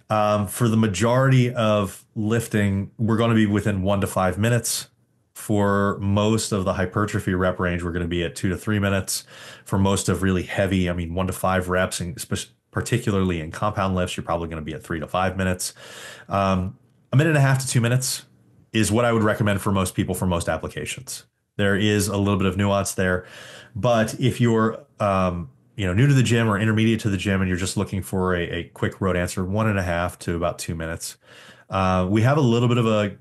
For the majority of lifting, we're going to be within 1 to 5 minutes. For most of the hypertrophy rep range, we're going to be at 2 to 3 minutes. For most of really heavy, 1 to 5 reps, and particularly in compound lifts, you're probably going to be at 3 to 5 minutes. 1.5 to 2 minutes is what I would recommend for most people for most applications. There is a little bit of nuance there, but if you're new to the gym or intermediate to the gym and you're just looking for a quick road answer, 1.5 to about 2 minutes. We have a little bit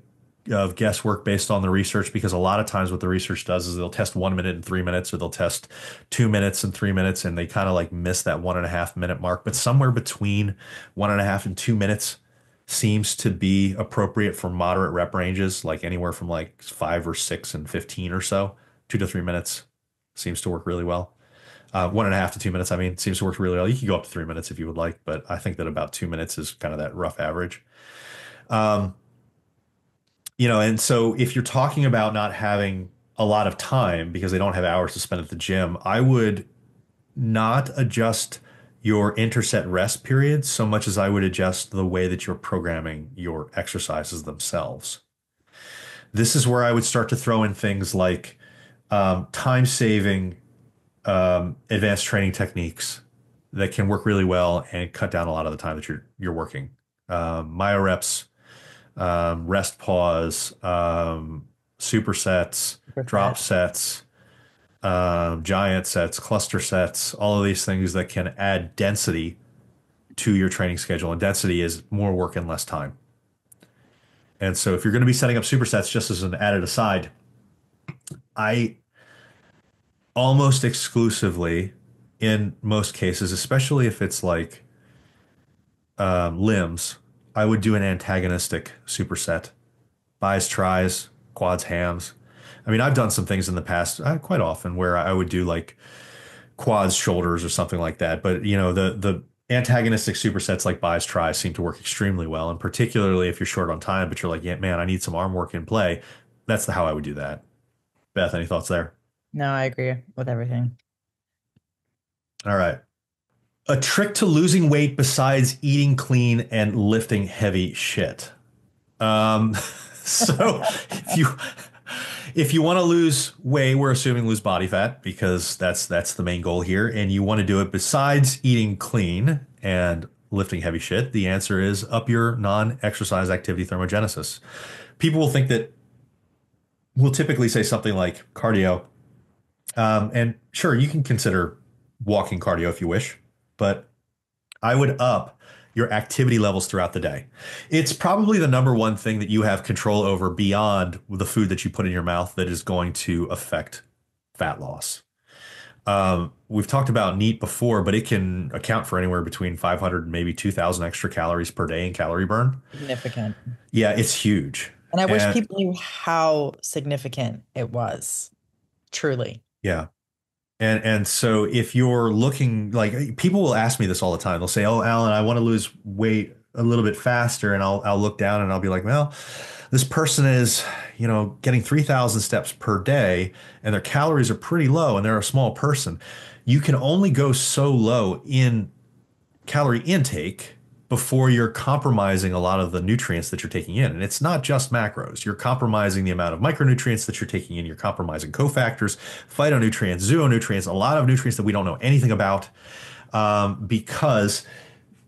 of guesswork based on the research, because a lot of times what the research does is they'll test 1 minute and 3 minutes, or they'll test 2 minutes and 3 minutes, and they kind of like miss that 1.5 minute mark. But somewhere between 1.5 and 2 minutes seems to be appropriate for moderate rep ranges, like anywhere from like 5 or 6 and 15 or so. 2 to 3 minutes seems to work really well. 1.5 to 2 minutes, seems to work really well. You can go up to 3 minutes if you would like, but I think that about 2 minutes is kind of that rough average. And so if you're talking about not having a lot of time because they don't have hours to spend at the gym, I would not adjust your interset rest periods so much as I would adjust the way that you're programming your exercises themselves. This is where I would start to throw in things like time-saving advanced training techniques that can work really well and cut down a lot of the time that you're working. Myoreps, rest pause, supersets, drop sets, giant sets, cluster sets, all of these things that can add density to your training schedule. And density is more work in less time. And so if you're going to be setting up supersets, just as an added aside, I almost exclusively, in most cases, especially if it's like limbs, I would do an antagonistic superset. Bis, tris, quads, hams. I've done some things in the past quite often where I would do like quads, shoulders, or something like that. But the antagonistic supersets like buys, tries seem to work extremely well, and particularly if you're short on time, but you're like, yeah, man, I need some arm work in play. That's how I would do that. Beth, any thoughts there? No, I agree with everything. All right. A trick to losing weight besides eating clean and lifting heavy shit. Um, so if you want to lose weight, we're assuming lose body fat because that's the main goal here, and you want to do it besides eating clean and lifting heavy shit. The answer is up your non-exercise activity thermogenesis. People will think that we'll typically say something like cardio, and sure, you can consider walking cardio if you wish, but I would up your activity levels throughout the day. It's probably the number one thing that you have control over beyond the food that you put in your mouth that is going to affect fat loss. We've talked about NEAT before, but it can account for anywhere between 500 and maybe 2,000 extra calories per day in calorie burn. Significant. Yeah, it's huge. And I wish And people knew how significant it was, truly. yeah. And so if you're looking like people will ask me this all the time. They'll say, "Oh, Alan, I want to lose weight a little bit faster." And I'll look down and I'll be like, "Well, this person is, getting 3,000 steps per day and their calories are pretty low and they're a small person. You can only go so low in calorie intake before you're compromising a lot of the nutrients that you're taking in. And it's not just macros. You're compromising the amount of micronutrients that you're taking in. You're compromising cofactors, phytonutrients, zoonutrients, a lot of nutrients that we don't know anything about because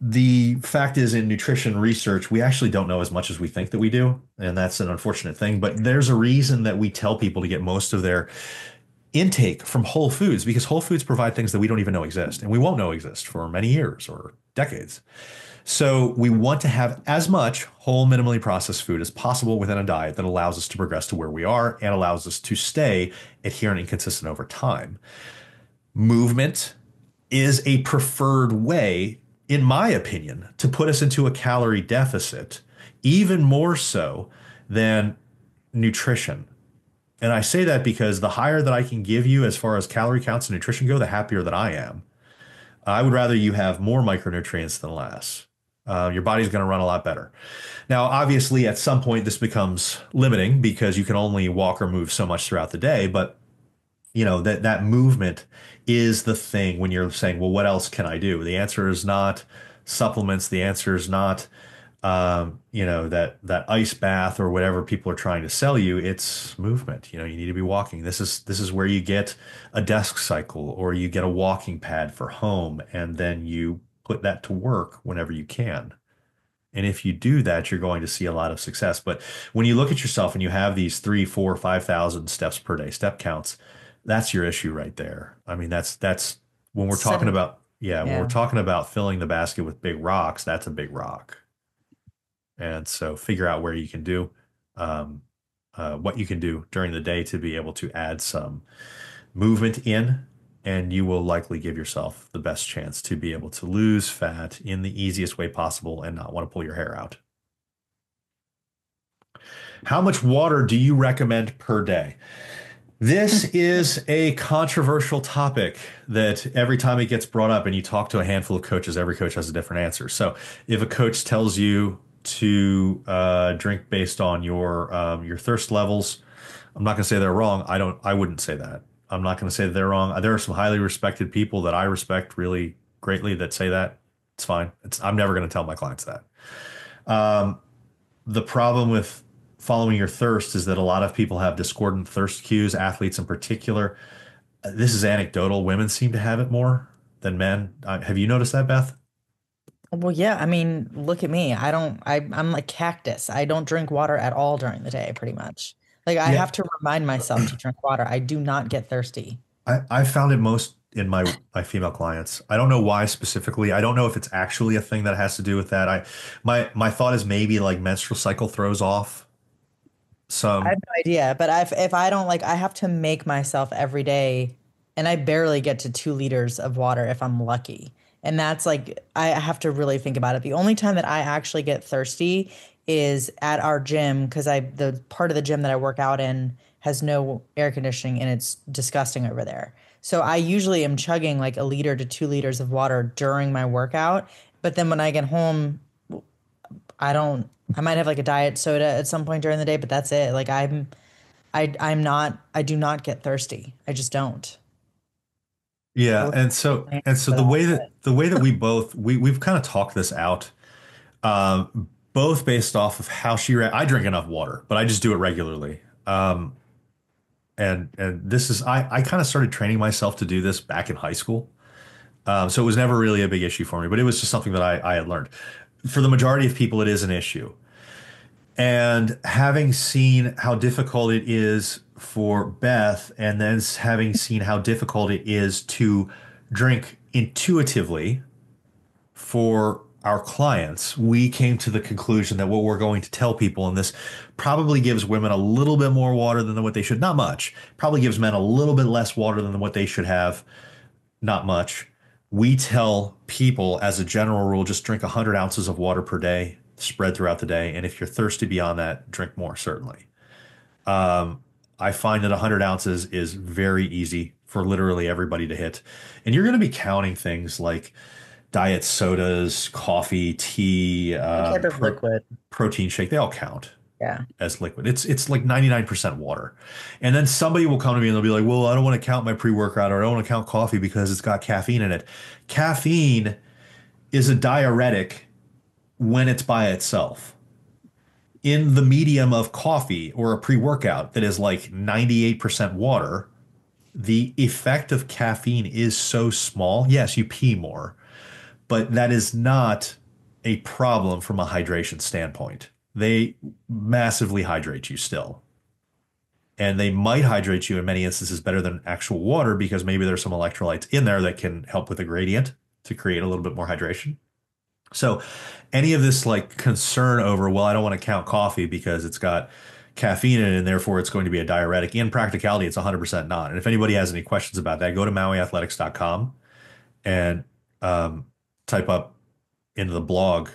the fact is in nutrition research, we actually don't know as much as we think that we do. And that's an unfortunate thing. But there's a reason that we tell people to get most of their intake from whole foods because whole foods provide things that we don't even know exist and we won't know exist for many years or decades. So we want to have as much whole minimally processed food as possible within a diet that allows us to progress to where we are and allows us to stay adherent and consistent over time. Movement is a preferred way, in my opinion, to put us into a calorie deficit, even more so than nutrition. And I say that because the higher that I can give you as far as calorie counts and nutrition go, the happier that I am. I would rather you have more micronutrients than less. Your body's going to run a lot better. Now, obviously, at some point, this becomes limiting because you can only walk or move so much throughout the day. But that movement is the thing when you're saying, well, what else can I do? The answer is not supplements. The answer is not that ice bath or whatever people are trying to sell you. It's movement. You need to be walking. This is where you get a desk cycle or you get a walking pad for home, and then you put that to work whenever you can. And if you do that, you're going to see a lot of success. But when you look at yourself and you have these 3, 4, 5,000 steps per day, step counts, that's your issue right there. I mean, that's when we're talking about, when we're talking about filling the basket with big rocks, that's a big rock. And so figure out where you can do what you can do during the day to be able to add some movement in, and you will likely give yourself the best chance to be able to lose fat in the easiest way possible and not want to pull your hair out. How much water do you recommend per day? This is a controversial topic that every time it gets brought up and you talk to a handful of coaches, every coach has a different answer. So if a coach tells you to drink based on your thirst levels, I'm not going to say they're wrong. I wouldn't say that. I'm not going to say that they're wrong. There are some highly respected people that I respect really greatly that say that. It's fine. I'm never going to tell my clients that. The problem with following your thirst is that a lot of people have discordant thirst cues, athletes in particular. This is anecdotal. Women seem to have it more than men. Have you noticed that, Beth? Well, yeah, I mean, look at me. I'm like cactus. I don't drink water at all during the day, pretty much. Like I Yeah. have to remind myself to drink water. I do not get thirsty. I found it most in my female clients. I don't know why specifically. I don't know if it's actually a thing that has to do with that. My thought is maybe like menstrual cycle throws off I have some. no idea, but if I don't like, I have to make myself every day, and I barely get to 2 liters of water if I'm lucky. And that's like, I have to really think about it. The only time that I actually get thirsty is at our gym because the part of the gym that I work out in has no air conditioning and it's disgusting over there. So I usually am chugging like 1 to 2 liters of water during my workout. But then when I get home, I don't, I might have like a diet soda at some point during the day, but that's it. Like I'm not, I do not get thirsty. I just don't. Yeah, I and so but the way that we've kind of talked this out, both based off of how I drink enough water, but I just do it regularly. And this is I kind of started training myself to do this back in high school. So it was never really a big issue for me, but it was just something that I had learned. For the majority of people, it is an issue. And having seen how difficult it is for Beth, and then having seen how difficult it is to drink intuitively for our clients, we came to the conclusion that what we're going to tell people, and this probably gives women a little bit more water than what they should, not much, probably gives men a little bit less water than what they should have, not much. We tell people as a general rule, just drink 100 ounces of water per day, spread throughout the day. And if you're thirsty beyond that, drink more, certainly. Um, I find that 100 ounces is very easy for literally everybody to hit. And you're going to be counting things like diet sodas, coffee, tea, any type of liquid. protein shake. They all count Yeah. as liquid. It's like 99% water. And then somebody will come to me and they'll be like, "Well, I don't want to count my pre-workout or I don't want to count coffee because it's got caffeine in it." Caffeine is a diuretic when it's by itself. In the medium of coffee or a pre-workout that is like 98% water, the effect of caffeine is so small. Yes, you pee more, but that is not a problem from a hydration standpoint. They massively hydrate you still. And they might hydrate you in many instances better than actual water because maybe there's some electrolytes in there that can help with the gradient to create a little bit more hydration. So any of this like concern over, well, I don't want to count coffee because it's got caffeine in it and therefore it's going to be a diuretic. In practicality, it's 100% not. And if anybody has any questions about that, go to mauiathletics.com and um, type up into the blog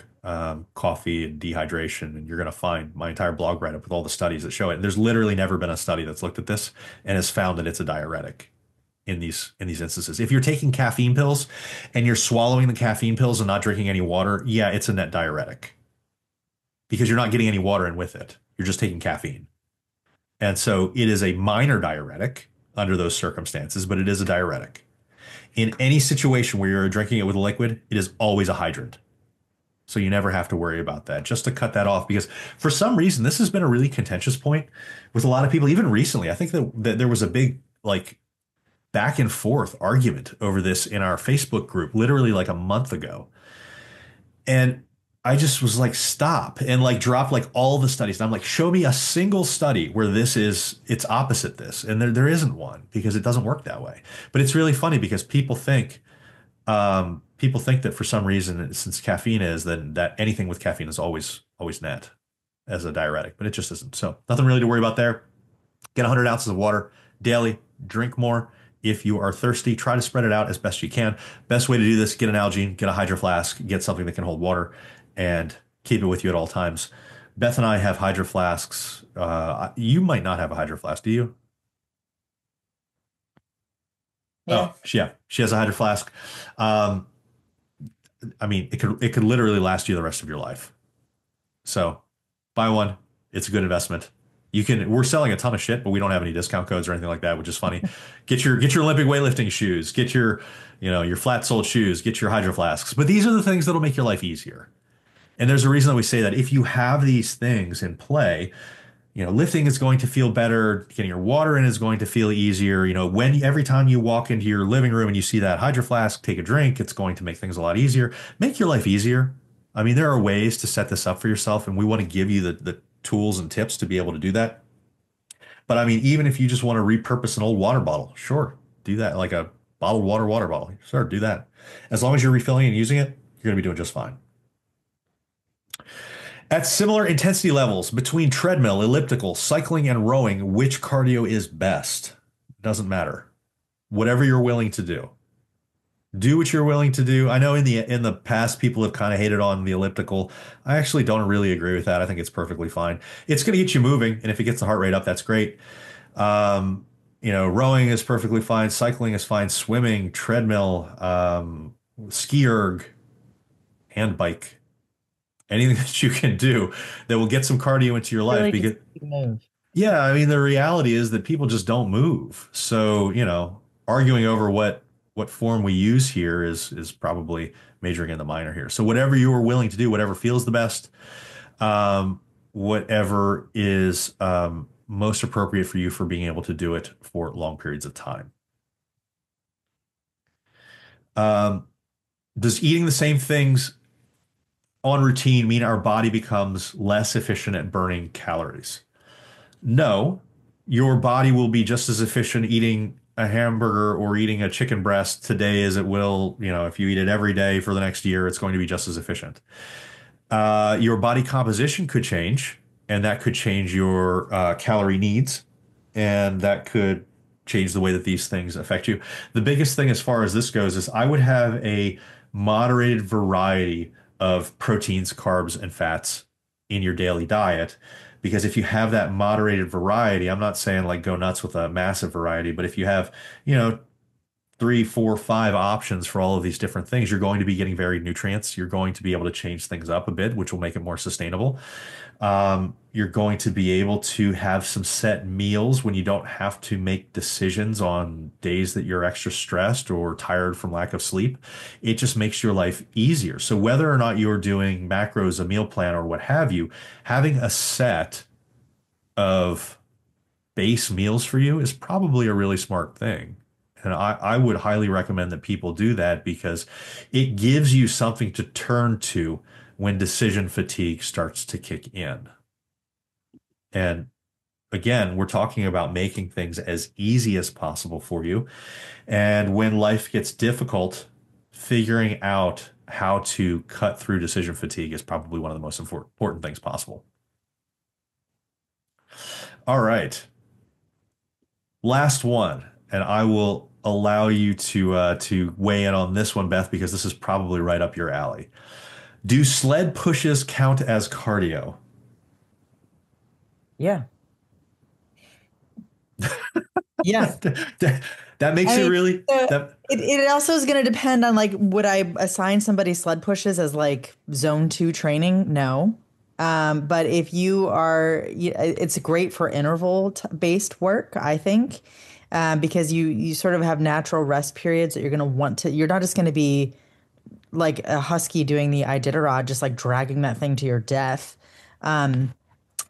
coffee and dehydration, and you're going to find my entire blog write up with all the studies that show it. And there's literally never been a study that's looked at this and has found that it's a diuretic in these instances. If you're taking caffeine pills and you're swallowing the caffeine pills and not drinking any water, yeah, it's a net diuretic because you're not getting any water in with it. You're just taking caffeine. And so it is a minor diuretic under those circumstances, but it is a diuretic. In any situation where you're drinking it with a liquid, it is always a hydrant. So you never have to worry about that. Just to cut that off, because for some reason, this has been a really contentious point with a lot of people, even recently. I think that there was a big like back and forth argument over this in our Facebook group, literally like a month ago. And I just was like, stop, and like drop like all the studies. And I'm like, show me a single study where it's opposite this. And there isn't one because it doesn't work that way. But it's really funny because people think that for some reason, since caffeine is, then that anything with caffeine is always net as a diuretic, but it just isn't. So nothing really to worry about there. Get 100 ounces of water daily, drink more. If you are thirsty, try to spread it out as best you can. Best way to do this, get an Algene, get a Hydro Flask, get something that can hold water, and keep it with you at all times. Beth and I have Hydro Flasks. You might not have a Hydro Flask, do you? Yeah. Yeah, she has a Hydro Flask. Um, I mean, it could literally last you the rest of your life. So buy one. It's a good investment. We're selling a ton of shit, but we don't have any discount codes or anything like that, which is funny. Get your Olympic weightlifting shoes, get your flat soled shoes, get your Hydro Flasks. But these are the things that'll make your life easier. And there's a reason that we say that if you have these things in play, lifting is going to feel better. Getting your water in is going to feel easier. Every time you walk into your living room and you see that Hydro Flask, take a drink, it's going to make things a lot easier. Make your life easier. I mean, there are ways to set this up for yourself, and we want to give you the tools and tips to be able to do that. But I mean, even if you just want to repurpose an old water bottle, sure, do that. Like a bottled water bottle. Sure, do that. As long as you're refilling and using it, you're going to be doing just fine. At similar intensity levels between treadmill, elliptical, cycling, and rowing, which cardio is best? Doesn't matter. Whatever you're willing to do. Do what you're willing to do. I know in the past people have kind of hated on the elliptical. I actually don't really agree with that. I think it's perfectly fine. It's going to get you moving, and if it gets the heart rate up, that's great. Rowing is perfectly fine, cycling is fine, swimming, treadmill, ski erg, and bike. Anything that you can do that will get some cardio into your life. Really just Because, move. yeah, I mean, the reality is that people just don't move. So, arguing over what form we use here is probably majoring in the minor here. So whatever you are willing to do, whatever feels the best, whatever is most appropriate for you for being able to do it for long periods of time. Um, does eating the same things on routine mean our body becomes less efficient at burning calories? No, your body will be just as efficient eating a hamburger or eating a chicken breast today as it will, if you eat it every day for the next year, it's going to be just as efficient. Your body composition could change, and that could change your calorie needs, and that could change the way that these things affect you. The biggest thing as far as this goes is I would have a moderated variety of proteins, carbs, and fats in your daily diet. Because if you have that moderated variety, I'm not saying like go nuts with a massive variety, but if you have, you know, three, four, five options for all of these different things, you're going to be getting varied nutrients. You're going to be able to change things up a bit, which will make it more sustainable. You're going to be able to have some set meals when you don't have to make decisions on days that you're extra stressed or tired from lack of sleep. It just makes your life easier. So whether or not you're doing macros, a meal plan, or what have you, having a set of base meals for you is probably a really smart thing. And I would highly recommend that people do that because it gives you something to turn to when decision fatigue starts to kick in. And again, we're talking about making things as easy as possible for you. And when life gets difficult, figuring out how to cut through decision fatigue is probably one of the most important things possible. All right. Last one, and I will allow you to weigh in on this one, Beth, because this is probably right up your alley. Do sled pushes count as cardio? Yeah. Yeah. That makes I it mean, really so that it also is going to depend on like, would I assign somebody sled pushes as like zone 2 training? No. But if you are, it's great for interval based work, I think, because you sort of have natural rest periods that you're going to want to. You're not just going to be like a husky doing the Iditarod, just like dragging that thing to your death.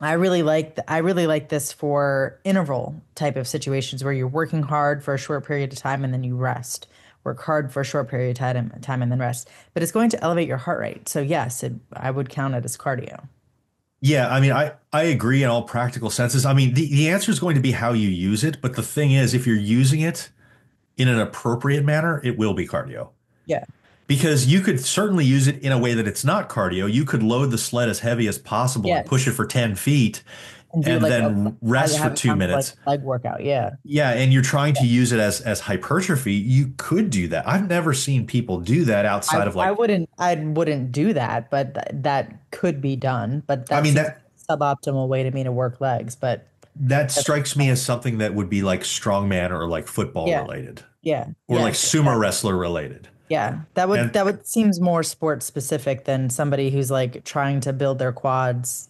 I really like this for interval type of situations where you're working hard for a short period of time and then you rest. Work hard for a short period of time and then rest. But it's going to elevate your heart rate. So yes, I would count it as cardio. yeah, I mean, I agree in all practical senses. I mean, the answer is going to be how you use it, but the thing is, if you're using it in an appropriate manner, it will be cardio. Yeah. Because you could certainly use it in a way that it's not cardio. You could load the sled as heavy as possible and push it Yes. for 10 feet And do and like then I rest for have it two kind of like minutes. leg workout. Yeah. Yeah, and you're trying to use it as hypertrophy. You could do that. I've never seen people do that I outside of I like, wouldn't do that, but that could be done. But I that mean, seems that like a suboptimal way to me to work legs. But that that's strikes me as something that would be like strongman or like football yeah, related yeah, or like yes, sumo exactly. wrestler related. Yeah, that would seems more sports specific than somebody who's like trying to build their quads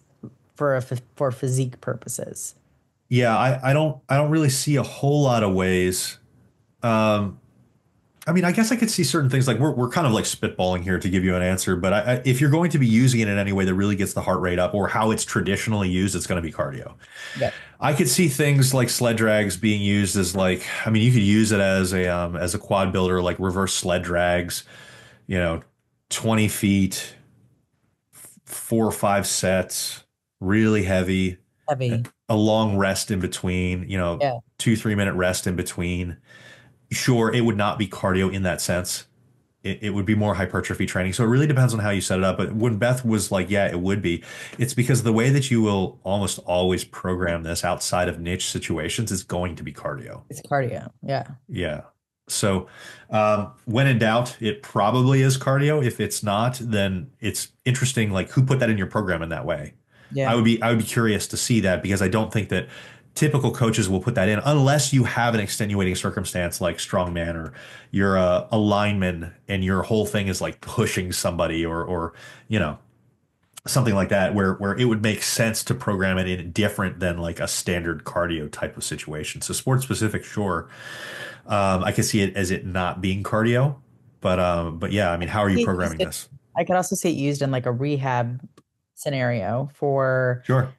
for physique purposes. Yeah, I don't really see a whole lot of ways. Um, I mean, I guess I could see certain things like we're kind of like spitballing here to give you an answer, but if you're going to be using it in any way that really gets the heart rate up or how it's traditionally used, it's going to be cardio. Yeah, I could see things like sled drags being used as like, I mean, you could use it as a quad builder, like reverse sled drags, you know, 20 feet, 4 or 5 sets, really heavy, heavy. a long rest in between, Yeah, 2, 3 minute rest in between. Sure, it would not be cardio in that sense. It would be more hypertrophy training. So it really depends on how you set it up. But when Beth was like, yeah, it would be, it's because the way that you will almost always program this outside of niche situations is going to be cardio. it's cardio. Yeah, Yeah. So when in doubt, it probably is cardio. If it's not, then it's interesting. Like who put that in your program in that way? yeah. I would be curious to see that because I don't think that typical coaches will put that in unless you have an extenuating circumstance like strongman or you're a lineman and your whole thing is like pushing somebody or you know something like that where it would make sense to program it in different than like a standard cardio type of situation. So sport specific, sure. I can see it as it not being cardio, but yeah, I mean, how are you programming this? I could also see it used in like a rehab scenario for Sure.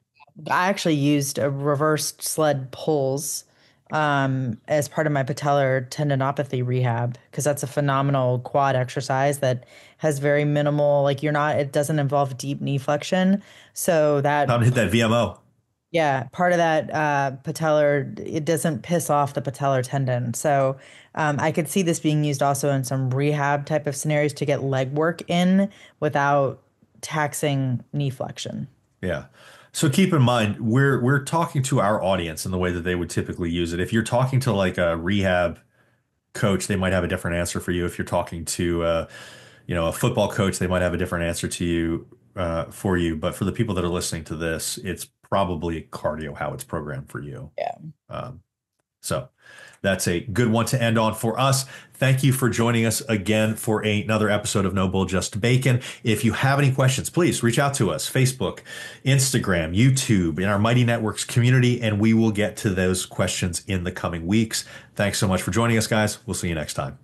I actually used a reversed sled pulls as part of my patellar tendinopathy rehab because that's a phenomenal quad exercise that has very minimal, like you're not, it doesn't involve deep knee flexion. So Time that, to hit that VMO. yeah, part of that patellar, it doesn't piss off the patellar tendon. So I could see this being used also in some rehab type of scenarios to get leg work in without taxing knee flexion. Yeah. So keep in mind, we're talking to our audience in the way that they would typically use it. If you're talking to like a rehab coach, they might have a different answer for you. If you're talking to a football coach, they might have a different answer to you for you. But for the people that are listening to this, it's probably cardio how it's programmed for you. Yeah. Um, so that's a good one to end on for us. Thank you for joining us again for another episode of No Bull, Just Bacon. If you have any questions, please reach out to us, Facebook, Instagram, YouTube, in our Mighty Networks community, and we will get to those questions in the coming weeks. Thanks so much for joining us, guys. We'll see you next time.